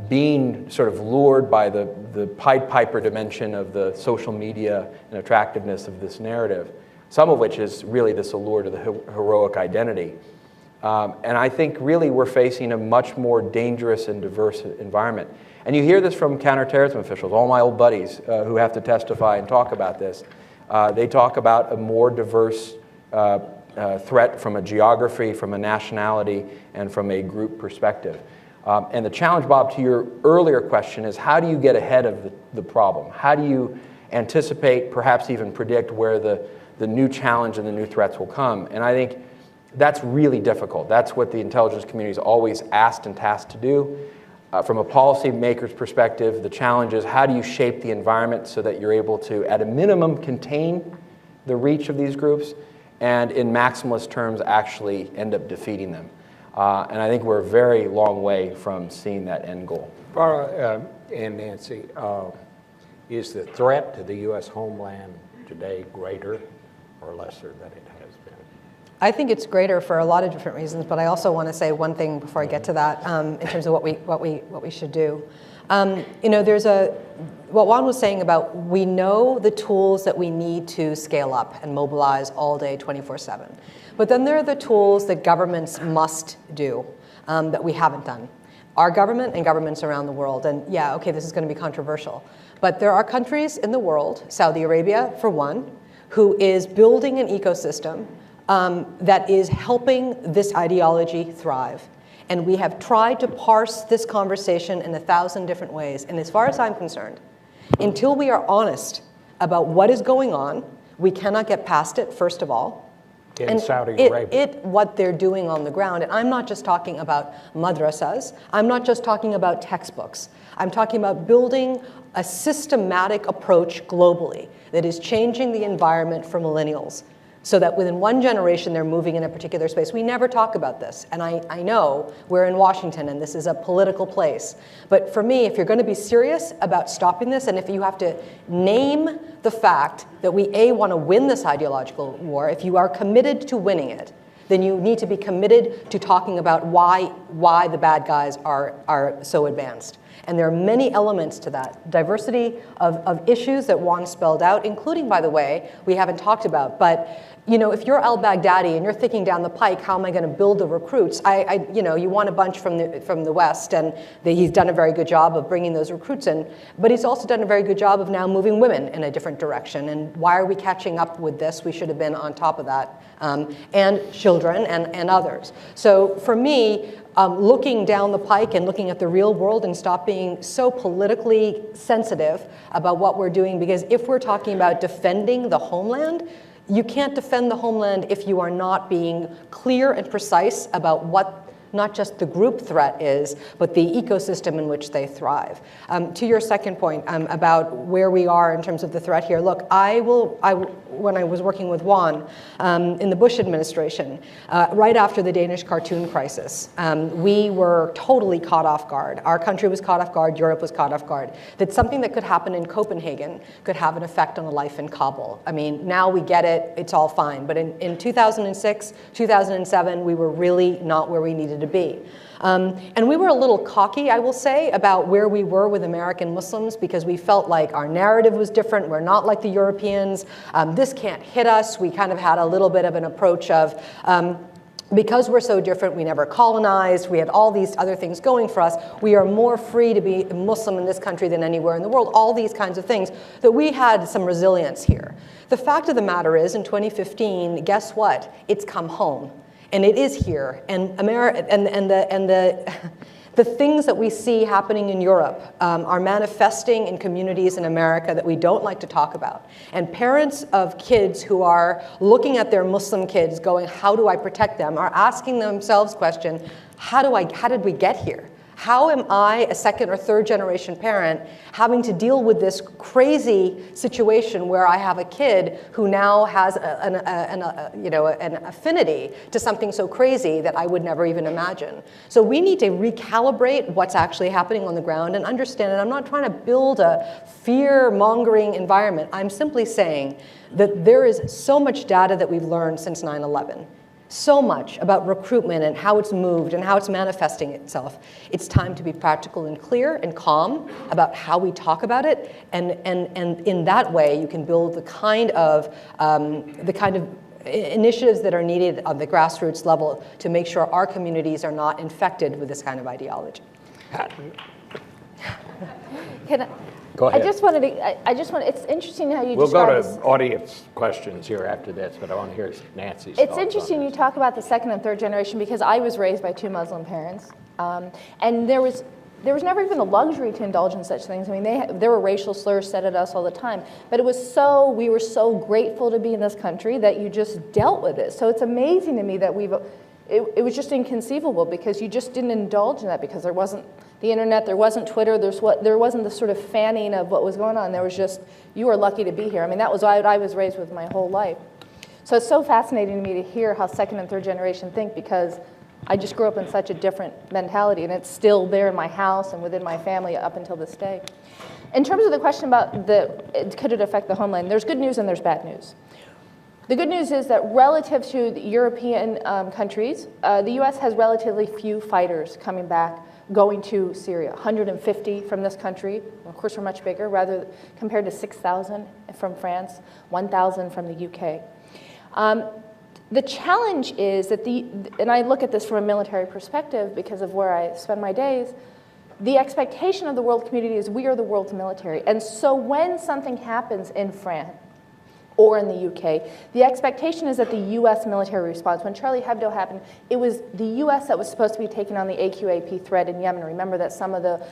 being sort of lured by the Pied Piper dimension of the social media and attractiveness of this narrative, some of which is really this allure to the heroic identity. And I think really we're facing a much more dangerous and diverse environment. And you hear this from counterterrorism officials, all my old buddies who have to testify and talk about this. They talk about a more diverse threat from a geography, from a nationality, and from a group perspective. And the challenge, Bob, to your earlier question is how do you get ahead of the problem? How do you anticipate, perhaps even predict where the new challenge and the new threats will come? And I think that's really difficult. That's what the intelligence community is always asked and tasked to do. From a policymaker's perspective, the challenge is how do you shape the environment so that you're able to, at a minimum, contain the reach of these groups, and in maximalist terms, actually end up defeating them. And I think we're a very long way from seeing that end goal. And Nancy, is the threat to the U.S. homeland today greater or lesser than it has been? I think it's greater for a lot of different reasons, but I also want to say one thing before I get to that in terms of what we should do. There's what Juan was saying about we know the tools that we need to scale up and mobilize all day 24/7. But then there are the tools that governments must do that we haven't done. Our government and governments around the world. And yeah, okay, this is going to be controversial. But there are countries in the world, Saudi Arabia for one, who is building an ecosystem that is helping this ideology thrive. And we have tried to parse this conversation in 1,000 different ways. And as far as I'm concerned, until we are honest about what is going on, we cannot get past it, first of all. In Saudi Arabia. What they're doing on the ground. And I'm not just talking about madrasas. I'm not just talking about textbooks. I'm talking about building a systematic approach globally that is changing the environment for millennials so that within one generation they're moving in a particular space. We never talk about this. And I know we're in Washington and this is a political place. But for me, if you're going to be serious about stopping this, and if you have to name the fact that we, A, want to win this ideological war, if you are committed to winning it, then you need to be committed to talking about why the bad guys are so advanced. And there are many elements to that. Diversity of issues that Juan spelled out, including, by the way, we haven't talked about. But if you're al-Baghdadi and you're thinking down the pike, how am I going to build the recruits? You want a bunch from the West, and he's done a very good job of bringing those recruits in. But he's also done a very good job of now moving women in a different direction. And why are we catching up with this? We should have been on top of that. And children and others. So for me, looking down the pike and looking at the real world and stop being so politically sensitive about what we're doing, because if we're talking about defending the homeland, you can't defend the homeland if you are not being clear and precise about what not just the group threat is, but the ecosystem in which they thrive. To your second point about where we are in terms of the threat here, look, when I was working with Juan in the Bush administration, right after the Danish cartoon crisis, we were totally caught off guard. Our country was caught off guard, Europe was caught off guard, that something that could happen in Copenhagen could have an effect on a life in Kabul. I mean, now we get it, it's all fine. But in 2006, 2007, we were really not where we needed to be. And we were a little cocky, I will say, about where we were with American Muslims because we felt like our narrative was different. We're not like the Europeans. This can't hit us. We kind of had a little bit of an approach of, because we're so different, we never colonized, we had all these other things going for us, we are more free to be Muslim in this country than anywhere in the world, all these kinds of things, that we had some resilience here. The fact of the matter is, in 2015, guess what? It's come home. And it is here, and the things that we see happening in Europe are manifesting in communities in America that we don't like to talk about. And parents of kids who are looking at their Muslim kids going, how do I protect them, are asking themselves the question, how did we get here? How am I, a second or third generation parent, having to deal with this crazy situation where I have a kid who now has an affinity to something so crazy that I would never even imagine? So we need to recalibrate what's actually happening on the ground and understand, and I'm not trying to build a fear-mongering environment. I'm simply saying that there is so much data that we've learned since 9/11. So much about recruitment and how it's moved and how it's manifesting itself. It's time to be practical and clear and calm about how we talk about it, and in that way you can build the kind of initiatives that are needed on the grassroots level to make sure our communities are not infected with this kind of ideology. Go ahead. It's interesting how you We'll describe go this. to audience questions here after this, but I want to hear Nancy's It's thoughts interesting on you this. talk about the second and third generation because I was raised by two Muslim parents, and there was never even the luxury to indulge in such things. I mean, there were racial slurs said at us all the time, but we were so grateful to be in this country that you just dealt with it. So it's amazing to me that it was just inconceivable because you just didn't indulge in that because there wasn't the internet, there wasn't Twitter, there wasn't the sort of fanning of what was going on. There was just, you were lucky to be here. I mean, that was what I was raised with my whole life. So it's so fascinating to me to hear how second and third generation think because I just grew up in such a different mentality and it's still there in my house and within my family up until this day. In terms of the question about could it affect the homeland, there's good news and there's bad news. The good news is that relative to the European countries, the U.S. has relatively few fighters coming back, going to Syria. 150 from this country. Of course, we're much bigger, rather compared to 6,000 from France, 1,000 from the UK. The challenge is that and I look at this from a military perspective because of where I spend my days, the expectation of the world community is we are the world's military. And so when something happens in France or in the UK, the expectation is that the US military responds. When Charlie Hebdo happened, it was the US that was supposed to be taking on the AQAP threat in Yemen. Remember that some of the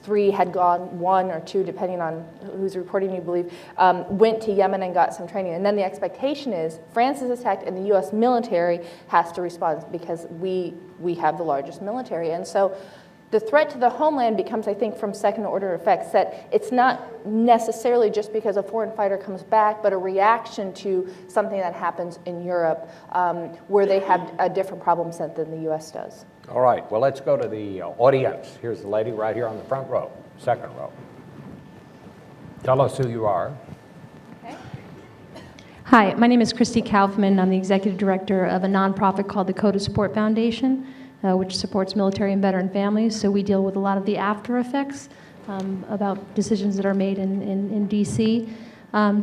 3 had gone, 1 or 2, depending on who's reporting you believe, went to Yemen and got some training. And then the expectation is France is attacked and the US military has to respond because we have the largest military. And so the threat to the homeland becomes, I think, from second-order effects, that it's not necessarily just because a foreign fighter comes back, but a reaction to something that happens in Europe where they have a different problem set than the U.S. does. All right, well, let's go to the audience. Here's the lady right here on the front row, second row. Tell us who you are. Hi, my name is Christy Kaufman. I'm the executive director of a nonprofit called the Code Support Foundation, which supports military and veteran families. So we deal with a lot of the after effects about decisions that are made in DC.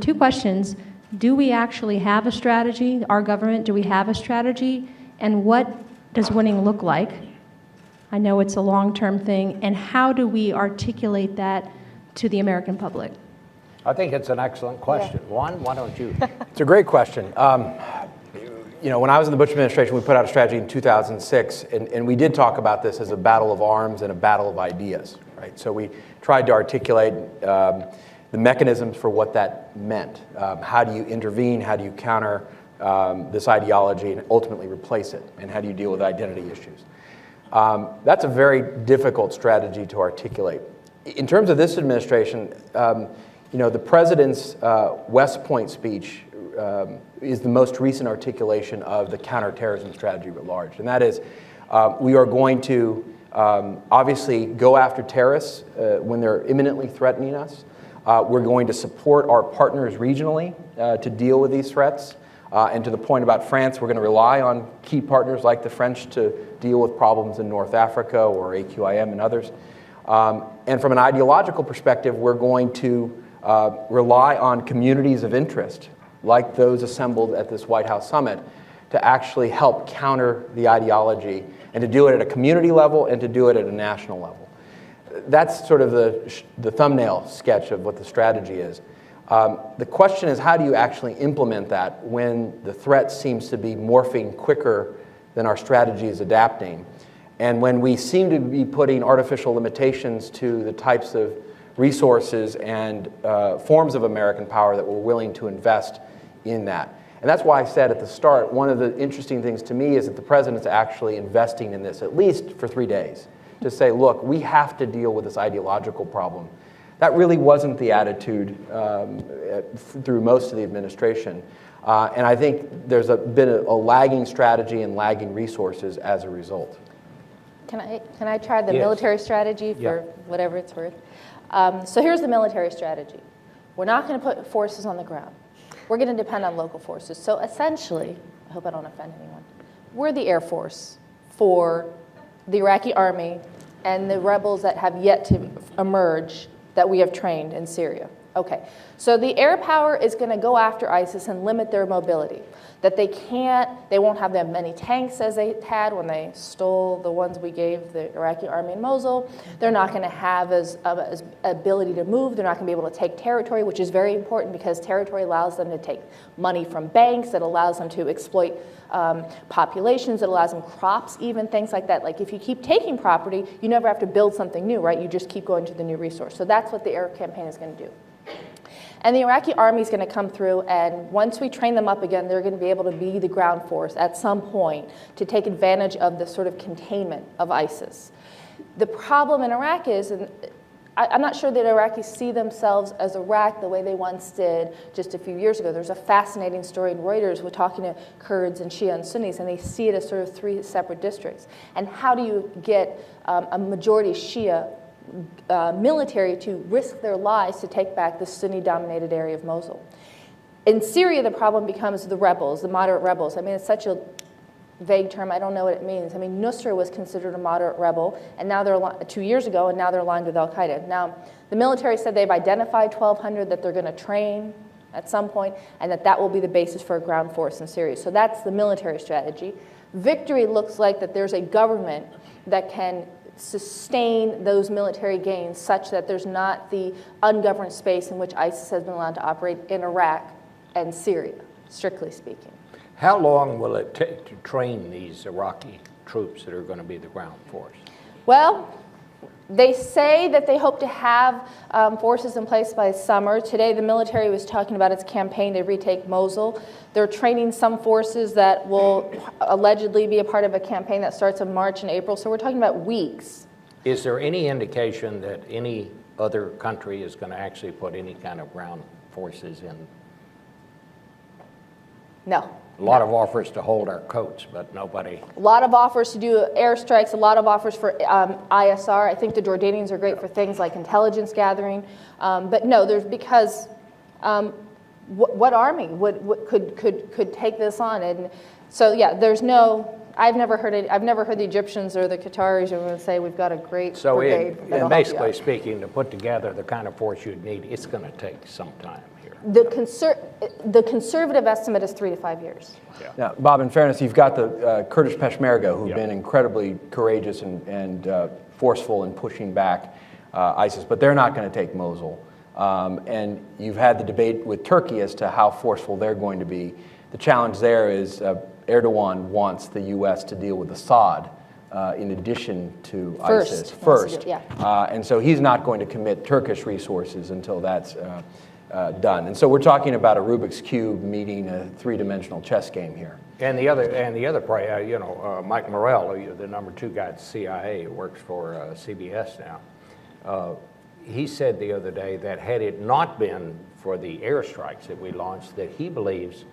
2 questions. Do we actually have a strategy? Our government, do we have a strategy? And what does winning look like? I know it's a long-term thing. And how do we articulate that to the American public? I think it's an excellent question. Yeah. Juan, why don't you? It's a great question. You know, when I was in the Bush administration, we put out a strategy in 2006, and we did talk about this as a battle of arms and a battle of ideas, right? So we tried to articulate the mechanisms for what that meant. How do you intervene? How do you counter this ideology and ultimately replace it? And how do you deal with identity issues? That's a very difficult strategy to articulate. In terms of this administration, you know, the president's West Point speech is the most recent articulation of the counterterrorism strategy writ large. And that is, we are going to obviously go after terrorists when they're imminently threatening us. We're going to support our partners regionally to deal with these threats. And to the point about France, we're going to rely on key partners like the French to deal with problems in North Africa or AQIM and others. And from an ideological perspective, we're going to rely on communities of interest like those assembled at this White House summit to actually help counter the ideology and to do it at a community level and to do it at a national level. That's sort of the thumbnail sketch of what the strategy is. The question is, how do you actually implement that when the threat seems to be morphing quicker than our strategy is adapting? And when we seem to be putting artificial limitations to the types of resources and forms of American power that we're willing to invest in that. And that's why I said at the start, one of the interesting things to me is that the president's actually investing in this, at least for 3 days, to say, look, we have to deal with this ideological problem. That really wasn't the attitude through most of the administration. And I think there's been a lagging strategy and lagging resources as a result. Can I try the military strategy for whatever it's worth? So here's the military strategy. We're not going to put forces on the ground. We're going to depend on local forces. So essentially, I hope I don't offend anyone, we're the Air Force for the Iraqi army and the rebels that have yet to emerge that we have trained in Syria. Okay, so the air power is going to go after ISIS and limit their mobility. That they won't have that many tanks as they had when they stole the ones we gave the Iraqi army in Mosul. They're not going to have as ability to move. They're not going to be able to take territory, which is very important because territory allows them to take money from banks. It allows them to exploit populations. It allows them crops, even things like that. Like if you keep taking property, you never have to build something new, right? You just keep going to the new resource. So that's what the air campaign is going to do. And the Iraqi army is going to come through, and once we train them up again, they're going to be able to be the ground force at some point to take advantage of the sort of containment of ISIS. The problem in Iraq is, and I'm not sure that Iraqis see themselves as Iraq the way they once did just a few years ago. There's a fascinating story in Reuters. We're talking to Kurds and Shia and Sunnis, and they see it as sort of 3 separate districts. And how do you get a majority Shia military to risk their lives to take back the Sunni-dominated area of Mosul? In Syria, the problem becomes the rebels, the moderate rebels. I mean, it's such a vague term. I don't know what it means. I mean, Nusra was considered a moderate rebel, and now they're 2 years ago, and now they're aligned with Al Qaeda. Now, the military said they've identified 1,200 that they're going to train at some point, and that will be the basis for a ground force in Syria. So that's the military strategy. Victory looks like that there's a government that can sustain those military gains such that there's not the ungoverned space in which ISIS has been allowed to operate in Iraq and Syria, strictly speaking. How long will it take to train these Iraqi troops that are going to be the ground force? Well, they say that they hope to have forces in place by summer. Today, the military was talking about its campaign to retake Mosul. They're training some forces that will allegedly be a part of a campaign that starts in March and April. So we're talking about weeks. Is there any indication that any other country is going to actually put any kind of ground forces in? No. A lot of offers to hold our coats, but nobody. A lot of offers to do airstrikes, a lot of offers for ISR. I think the Jordanians are great for things like intelligence gathering. But no, there's because what army could take this on? And so yeah, there's no. I've never heard the Egyptians or the Qataris say we've got a great brigade. And basically speaking, to put together the kind of force you'd need, it's going to take some time here. The conservative estimate is 3 to 5 years. Yeah. Now, Bob, in fairness, you've got the Kurdish Peshmerga, who've been incredibly courageous and forceful in pushing back ISIS, but they're not going to take Mosul. And you've had the debate with Turkey as to how forceful they're going to be. The challenge there is Erdogan wants the U.S. to deal with Assad in addition to ISIS first. And so he's not going to commit Turkish resources until that's done. And so we're talking about a Rubik's Cube meeting a three-dimensional chess game here. And the other part, Mike Morrell, the number 2 guy at the CIA, who works for CBS now, he said the other day that had it not been for the airstrikes that we launched, that he believes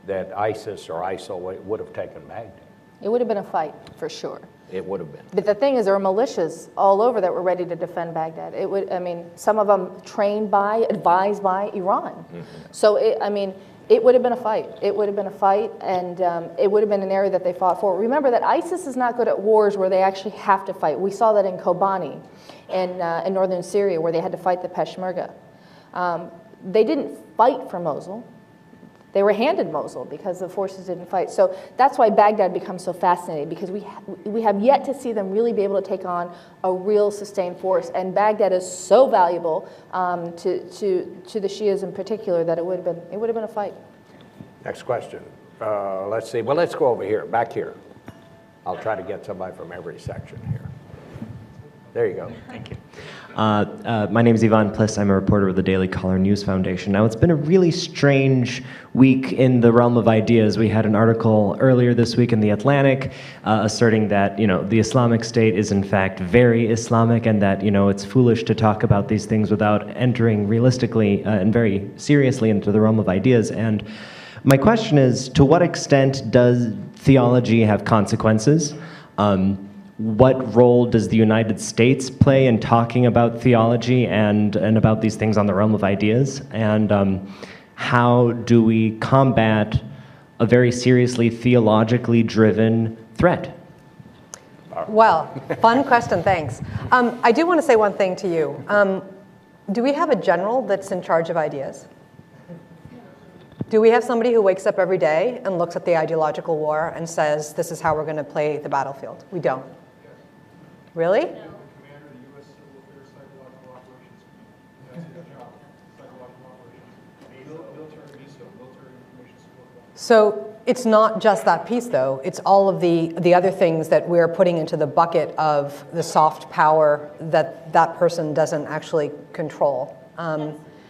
that ISIS or ISIL would have taken Baghdad. It would have been a fight, for sure. It would have been. But the thing is, there were militias all over that were ready to defend Baghdad. It would, I mean, some of them trained by, advised by Iran. Mm-hmm. So, it would have been a fight. It would have been a fight, and it would have been an area that they fought for. Remember that ISIS is not good at wars where they actually have to fight. We saw that in Kobani in northern Syria, where they had to fight the Peshmerga. They didn't fight for Mosul. They were handed Mosul because the forces didn't fight. So that's why Baghdad becomes so fascinating, because we have yet to see them really be able to take on a real sustained force. And Baghdad is so valuable to the Shias in particular that it would have been a fight. Next question. Let's see. Well, let's go over here, back here. I'll try to get somebody from every section here. There you go. Thank you. My name is Ivan Pliss. I'm a reporter with the Daily Caller News Foundation. Now, it's been a really strange week in the realm of ideas. We had an article earlier this week in The Atlantic asserting that, the Islamic State is in fact very Islamic, and that, it's foolish to talk about these things without entering realistically and very seriously into the realm of ideas. And my question is, to what extent does theology have consequences? What role does the United States play in talking about theology and about these things on the realm of ideas? And how do we combat a very seriously theologically driven threat? Well, fun question, thanks. I do want to say one thing to you. Do we have a general that's in charge of ideas? Do we have somebody who wakes up every day and looks at the ideological war and says, this is how we're going to play the battlefield? We don't. Really? Commander of the U.S. Civil Affairs Psychological Operations Command. That's his job. Psychological operations. Military MISO, military information support. So it's not just that piece, though. It's all of the other things that we're putting into the bucket of the soft power that person doesn't actually control.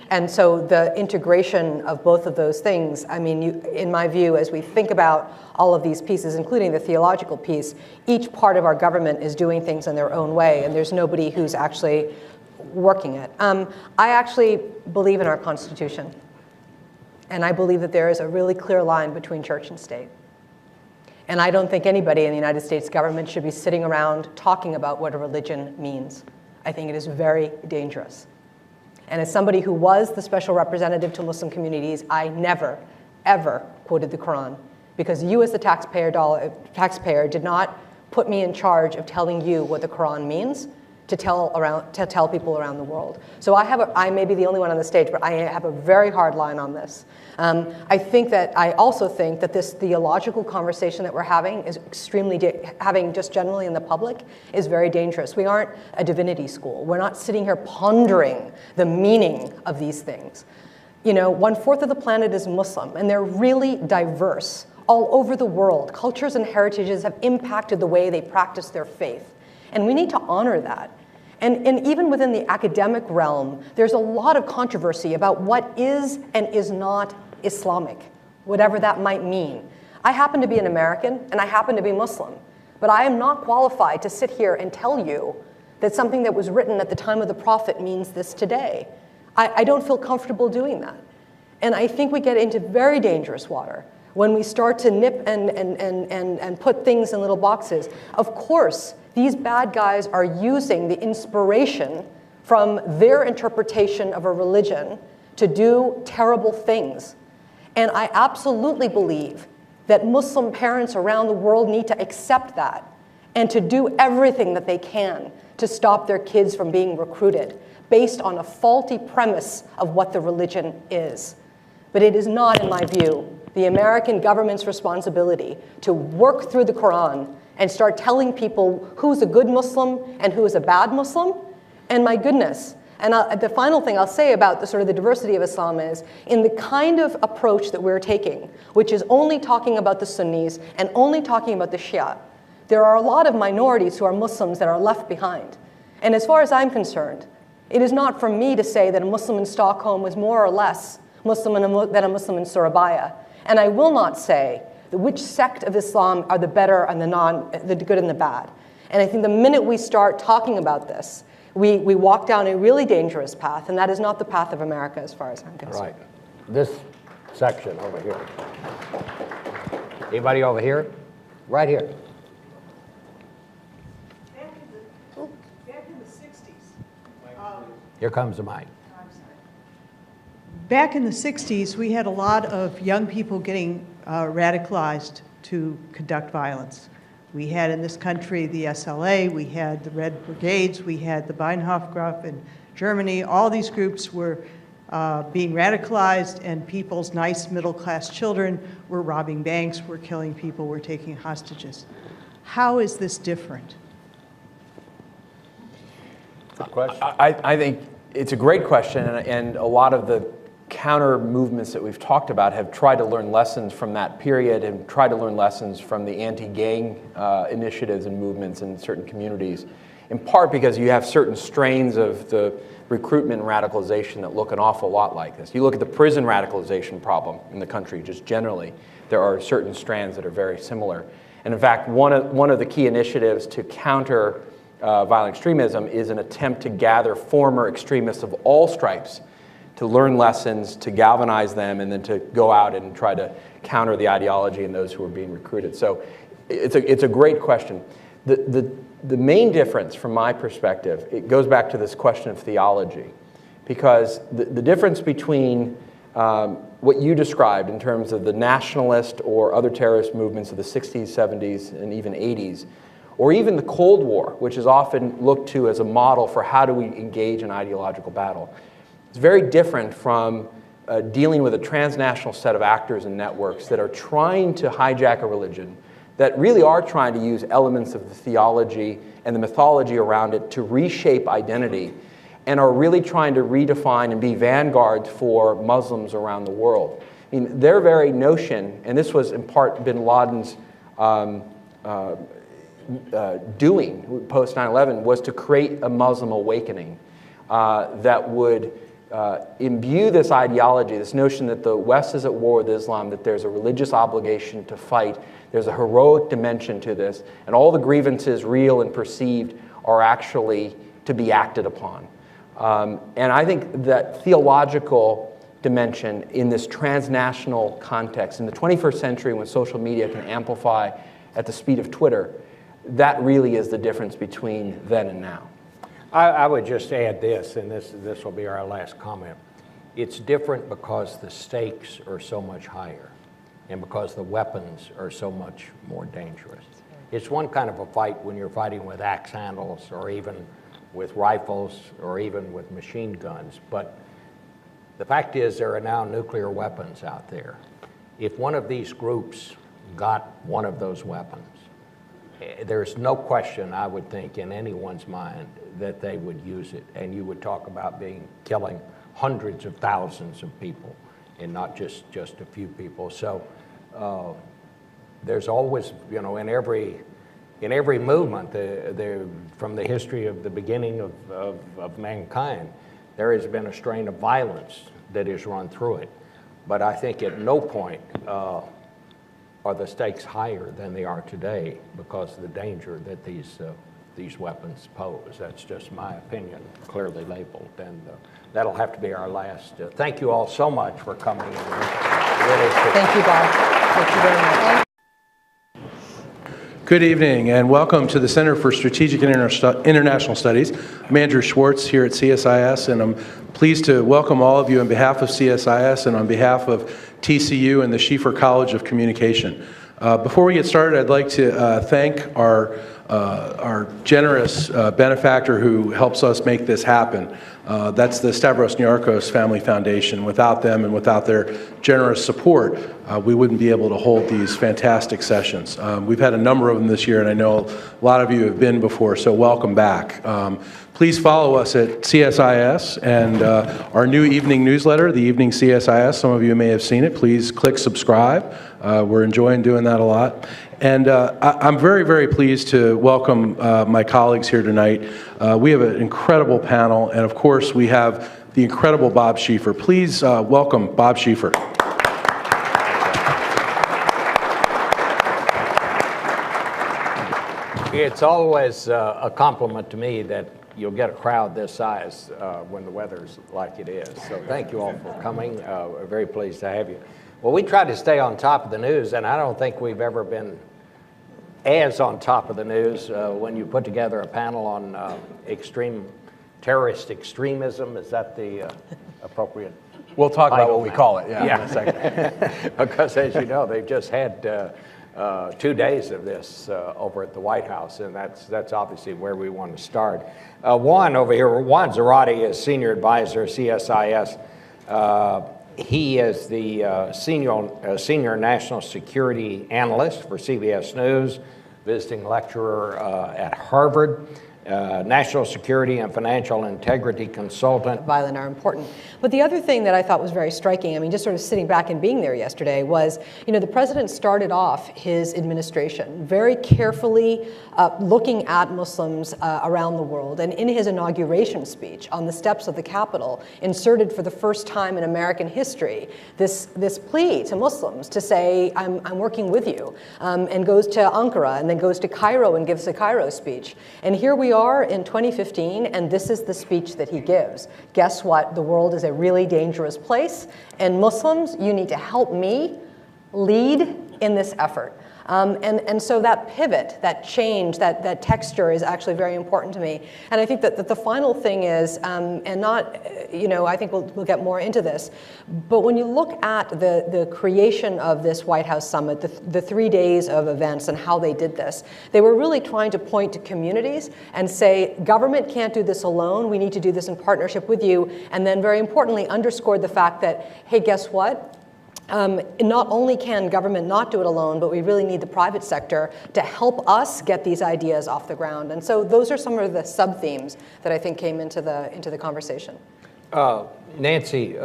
And so the integration of both of those things, in my view, as we think about all of these pieces, including the theological piece, each part of our government is doing things in their own way, and there's nobody who's actually working it. I actually believe in our Constitution, and I believe that there is a really clear line between church and state. And I don't think anybody in the United States government should be sitting around talking about what a religion means. I think it is very dangerous. And as somebody who was the special representative to Muslim communities, I never, ever quoted the Quran, because you as the taxpayer did not put me in charge of telling you what the Quran means to tell people around the world. So I may be the only one on the stage, but I have a very hard line on this. I also think that this theological conversation that we're having is having just generally in the public is very dangerous. We aren't a divinity school. We're not sitting here pondering the meaning of these things. 1/4 of the planet is Muslim, and they're really diverse all over the world. Cultures and heritages have impacted the way they practice their faith, and we need to honor that. And even within the academic realm, there's a lot of controversy about what is and is not Islamic, whatever that might mean. I happen to be an American, and I happen to be Muslim, but I am not qualified to sit here and tell you that something that was written at the time of the Prophet means this today. I don't feel comfortable doing that. And I think we get into very dangerous water when we start to nip and put things in little boxes. Of course, these bad guys are using the inspiration from their interpretation of a religion to do terrible things. And I absolutely believe that Muslim parents around the world need to accept that and to do everything that they can to stop their kids from being recruited based on a faulty premise of what the religion is. But it is not, in my view, the American government's responsibility to work through the Quran and start telling people who's a good Muslim and who is a bad Muslim. And my goodness, and the final thing I'll say about the diversity of Islam is, in the kind of approach that we're taking, which is only talking about the Sunnis and only talking about the Shia, there are a lot of minorities who are Muslims that are left behind. And as far as I'm concerned, it is not for me to say that a Muslim in Stockholm is more or less Muslim than a Muslim in Surabaya. And I will not say which sect of Islam are the better and the good and the bad. And I think the minute we start talking about this, we walk down a really dangerous path, and that is not the path of America as far as I'm concerned. Right. This section over here. Anybody over here? Right here. Back in the 60s. Here comes the mic. Back in the 60s, we had a lot of young people getting radicalized to conduct violence. We had in this country the SLA, we had the Red Brigades, we had the Beinhofgruppe in Germany. All these groups were being radicalized, and people's nice middle-class children were robbing banks, were killing people, were taking hostages. How is this different? Good question. I think it's a great question, and a lot of the counter movements that we've talked about have tried to learn lessons from that period and tried to learn lessons from the anti-gang initiatives and movements in certain communities, in part because you have certain strains of the recruitment and radicalization that look an awful lot like this. You look at the prison radicalization problem in the country, just generally, there are certain strands that are very similar. And in fact, one of the key initiatives to counter violent extremism is an attempt to gather former extremists of all stripes to learn lessons, to galvanize them, and then to go out and try to counter the ideology in those who are being recruited. So it's a great question. The main difference from my perspective, it goes back to this question of theology, because the difference between what you described in terms of the nationalist or other terrorist movements of the 60s, 70s, and even 80s, or even the Cold War, which is often looked to as a model for how do we engage in ideological battle. It's very different from dealing with a transnational set of actors and networks that are trying to hijack a religion, that really are trying to use elements of the theology and the mythology around it to reshape identity, and are really trying to redefine and be vanguards for Muslims around the world. I mean, their very notion, and this was in part bin Laden's doing post 9/11, was to create a Muslim awakening that would imbue this ideology, this notion that the West is at war with Islam, that there's a religious obligation to fight, there's a heroic dimension to this, and all the grievances, real and perceived, are actually to be acted upon. And I think that theological dimension in this transnational context, in the 21st century when social media can amplify at the speed of Twitter, that really is the difference between then and now. I would just add this, and this will be our last comment. It's different because the stakes are so much higher and because the weapons are so much more dangerous. It's one kind of a fight when you're fighting with axe handles or even with rifles or even with machine guns, but the fact is there are now nuclear weapons out there. If one of these groups got one of those weapons, there's no question, I would think, in anyone's mind that they would use it, and you would talk about killing hundreds of thousands of people and not just a few people. So there's always, in every movement, from the history of the beginning of mankind, there has been a strain of violence that has run through it. But I think at no point are the stakes higher than they are today because of the danger that these weapons pose. That's just my opinion, clearly labeled. And that'll have to be our last. Thank you all so much for coming. Really Thank you, Bob. Thank you very much. Good evening and welcome to the Center for Strategic and International Studies. I'm Andrew Schwartz here at CSIS, and I'm pleased to welcome all of you on behalf of CSIS and on behalf of TCU and the Schieffer College of Communication. Before we get started, I'd like to thank our generous benefactor who helps us make this happen. That's the Stavros Niarchos Family Foundation. Without them and without their generous support, we wouldn't be able to hold these fantastic sessions. We've had a number of them this year, and I know a lot of you have been before, so welcome back. Please follow us at CSIS and our new evening newsletter, the Evening CSIS. Some of you may have seen it. Please click subscribe. We're enjoying doing that a lot. And I'm very, very pleased to welcome my colleagues here tonight. We have an incredible panel, and of course, we have the incredible Bob Schieffer. Please welcome Bob Schieffer. It's always a compliment to me that you'll get a crowd this size when the weather's like it is. So thank you all for coming. We're very pleased to have you. Well, we try to stay on top of the news, and I don't think we've ever been as on top of the news when you put together a panel on terrorist extremism. Is that the appropriate We'll talk about what title we now? call it, in a second. Because as you know, they've just had 2 days of this over at the White House, and that's obviously where we want to start. Juan over here, Juan Zarate is Senior Advisor, CSIS. He is the Senior National Security Analyst for CBS News, visiting lecturer at Harvard, National Security and Financial Integrity Consultant. Violent are important. But the other thing that I thought was very striking, I mean, just sort of sitting back and being there yesterday, was, the president started off his administration very carefully looking at Muslims around the world. And in his inauguration speech on the steps of the Capitol, inserted for the first time in American history this plea to Muslims to say, I'm working with you, and goes to Ankara and then goes to Cairo and gives a Cairo speech. And here we are in 2015, and this is the speech that he gives. Guess what? The world is a really dangerous place, and Muslims, you need to help me lead in this effort. And so that pivot, that change, that texture is actually very important to me. And I think that the final thing is, and not, I think we'll get more into this, but when you look at the creation of this White House summit, the 3 days of events and how they did this, they were really trying to point to communities and say, government can't do this alone, we need to do this in partnership with you, and then very importantly, underscored the fact that, hey, guess what? Not only can government not do it alone, but we really need the private sector to help us get these ideas off the ground. And so those are some of the sub-themes that I think came into the conversation. Nancy,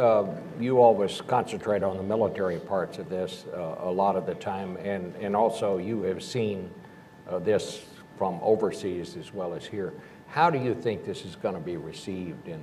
you always concentrate on the military parts of this a lot of the time, and also you have seen this from overseas as well as here. How do you think this is going to be received in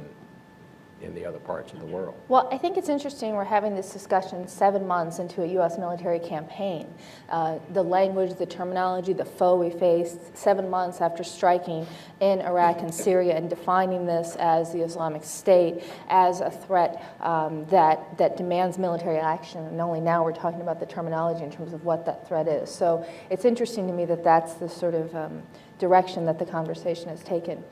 the other parts of the world? Well, I think it's interesting we're having this discussion 7 months into a U.S. military campaign. The language, the terminology, the foe we faced 7 months after striking in Iraq and Syria and defining this as the Islamic State, as a threat that demands military action. And only now we're talking about the terminology in terms of what that threat is. So it's interesting to me that that's the sort of direction that the conversation has taken.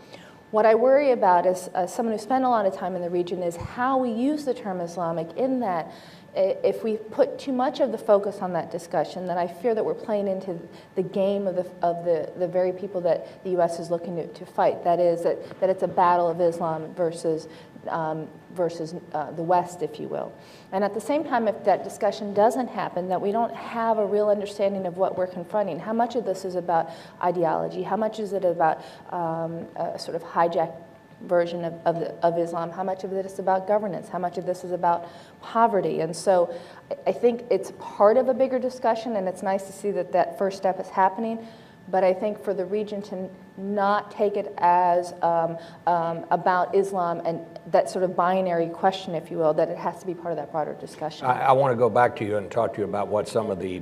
What I worry about as someone who spent a lot of time in the region is how we use the term Islamic, in that if we put too much of the focus on that discussion, then I fear that we're playing into the game of the very people that the U.S. is looking to fight. That is, that it's a battle of Islam versus the West, if you will. And at the same time, if that discussion doesn't happen, that we don't have a real understanding of what we're confronting. How much of this is about ideology? How much is it about a sort of hijacked version of Islam? How much of it is about governance? How much of this is about poverty? And so I think it's part of a bigger discussion, and it's nice to see that that first step is happening. But I think for the region to not take it as about Islam and that sort of binary question, if you will, that it has to be part of that broader discussion. I want to go back to you and talk to you about what some of the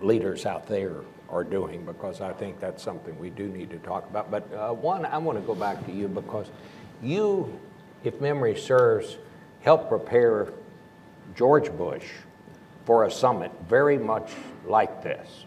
leaders out there are doing, because I think that's something we do need to talk about. But one, I want to go back to you because you, if memory serves, helped prepare George Bush for a summit very much like this.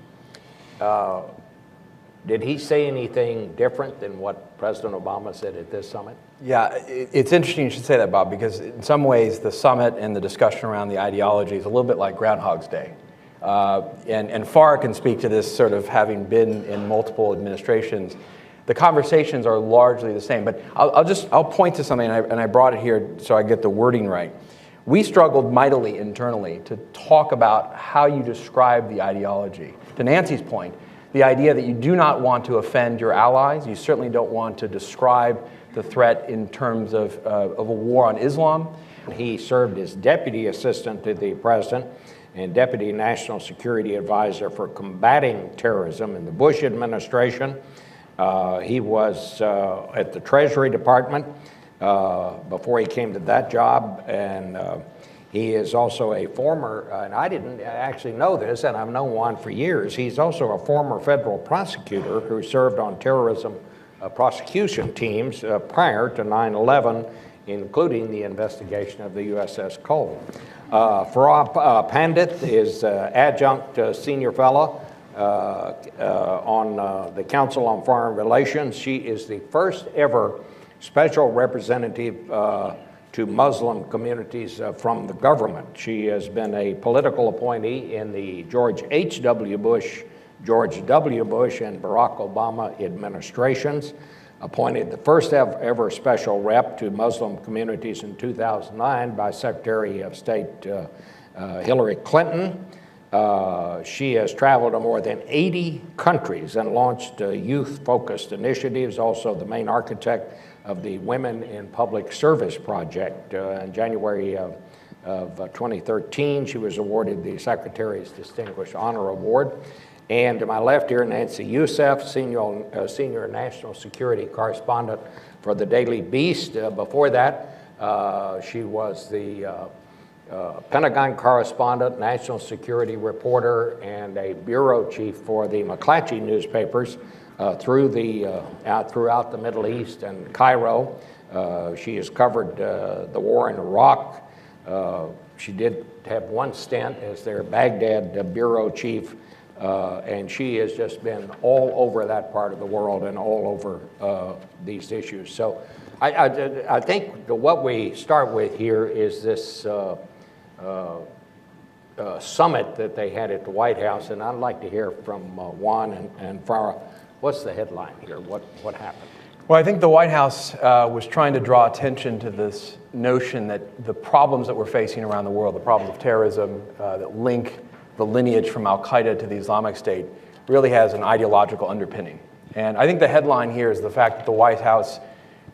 Did he say anything different than what President Obama said at this summit? Yeah, it's interesting you should say that, Bob, because in some ways the summit and the discussion around the ideology is a little bit like Groundhog's Day. And Farr can speak to this, sort of having been in multiple administrations. The conversations are largely the same, but I'll point to something, and I brought it here so I get the wording right. We struggled mightily internally to talk about how you describe the ideology. To Nancy's point, the idea that you do not want to offend your allies, you certainly don't want to describe the threat in terms of a war on Islam. He served as Deputy Assistant to the President and Deputy National Security Advisor for combating terrorism in the Bush administration. He was at the Treasury Department before he came to that job, and he is also a former, and I didn't actually know this, and I've known Juan for years, he's also a former federal prosecutor who served on terrorism prosecution teams prior to 9/11, including the investigation of the USS Cole. Farah Pandit is adjunct senior fellow on the Council on Foreign Relations. She is the first ever special representative to Muslim communities from the government. She has been a political appointee in the George H.W. Bush, George W. Bush, and Barack Obama administrations. Appointed the first ever special rep to Muslim communities in 2009 by Secretary of State Hillary Clinton. She has traveled to more than 80 countries and launched youth-focused initiatives, also the main architect of the Women in Public Service Project. In January of 2013, she was awarded the Secretary's Distinguished Honor Award. And to my left here, Nancy Youssef, Senior National Security Correspondent for the Daily Beast. Before that, she was the Pentagon correspondent, national security reporter, and a bureau chief for the McClatchy newspapers throughout the Middle East and Cairo. She has covered the war in Iraq. She did have one stint as their Baghdad bureau chief, and she has just been all over that part of the world and all over these issues. So I think what we start with here is this summit that they had at the White House, and I'd like to hear from Juan and Farah. What's the headline here? What happened? Well, I think the White House was trying to draw attention to this notion that the problems that we're facing around the world, the problems of terrorism that link the lineage from Al-Qaeda to the Islamic State, really has an ideological underpinning. And I think the headline here is the fact that the White House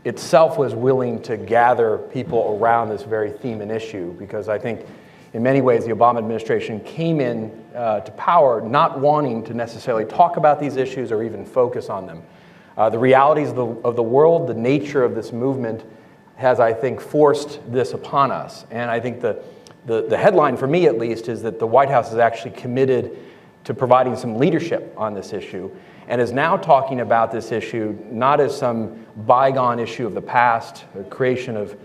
itself was willing to gather people around this very theme and issue, because I think in many ways the Obama administration came in to power not wanting to necessarily talk about these issues or even focus on them. The realities of the world, the nature of this movement has, I think, forced this upon us. And I think the headline, for me at least, is that the White House is actually committed to providing some leadership on this issue, and is now talking about this issue not as some bygone issue of the past, the creation of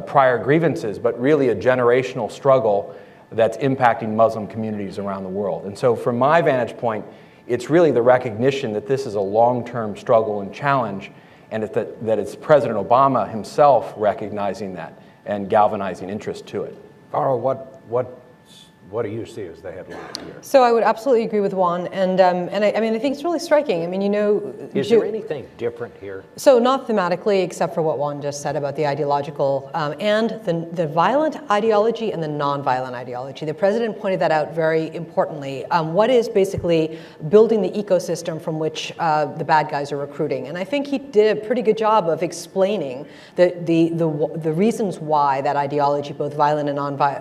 prior grievances, but really a generational struggle that's impacting Muslim communities around the world. And so from my vantage point, it's really the recognition that this is a long-term struggle and challenge, And that it's President Obama himself recognizing that and galvanizing interest to it. Carl, what do you see as the headline here? So I would absolutely agree with Juan, and I mean, I think it's really striking. I mean, you know, Is there anything different here? So not thematically, except for what Juan just said about the ideological and the violent ideology and the non-violent ideology. The president pointed that out very importantly. What is basically building the ecosystem from which the bad guys are recruiting? And I think he did a pretty good job of explaining the reasons why that ideology, both violent and non-violent,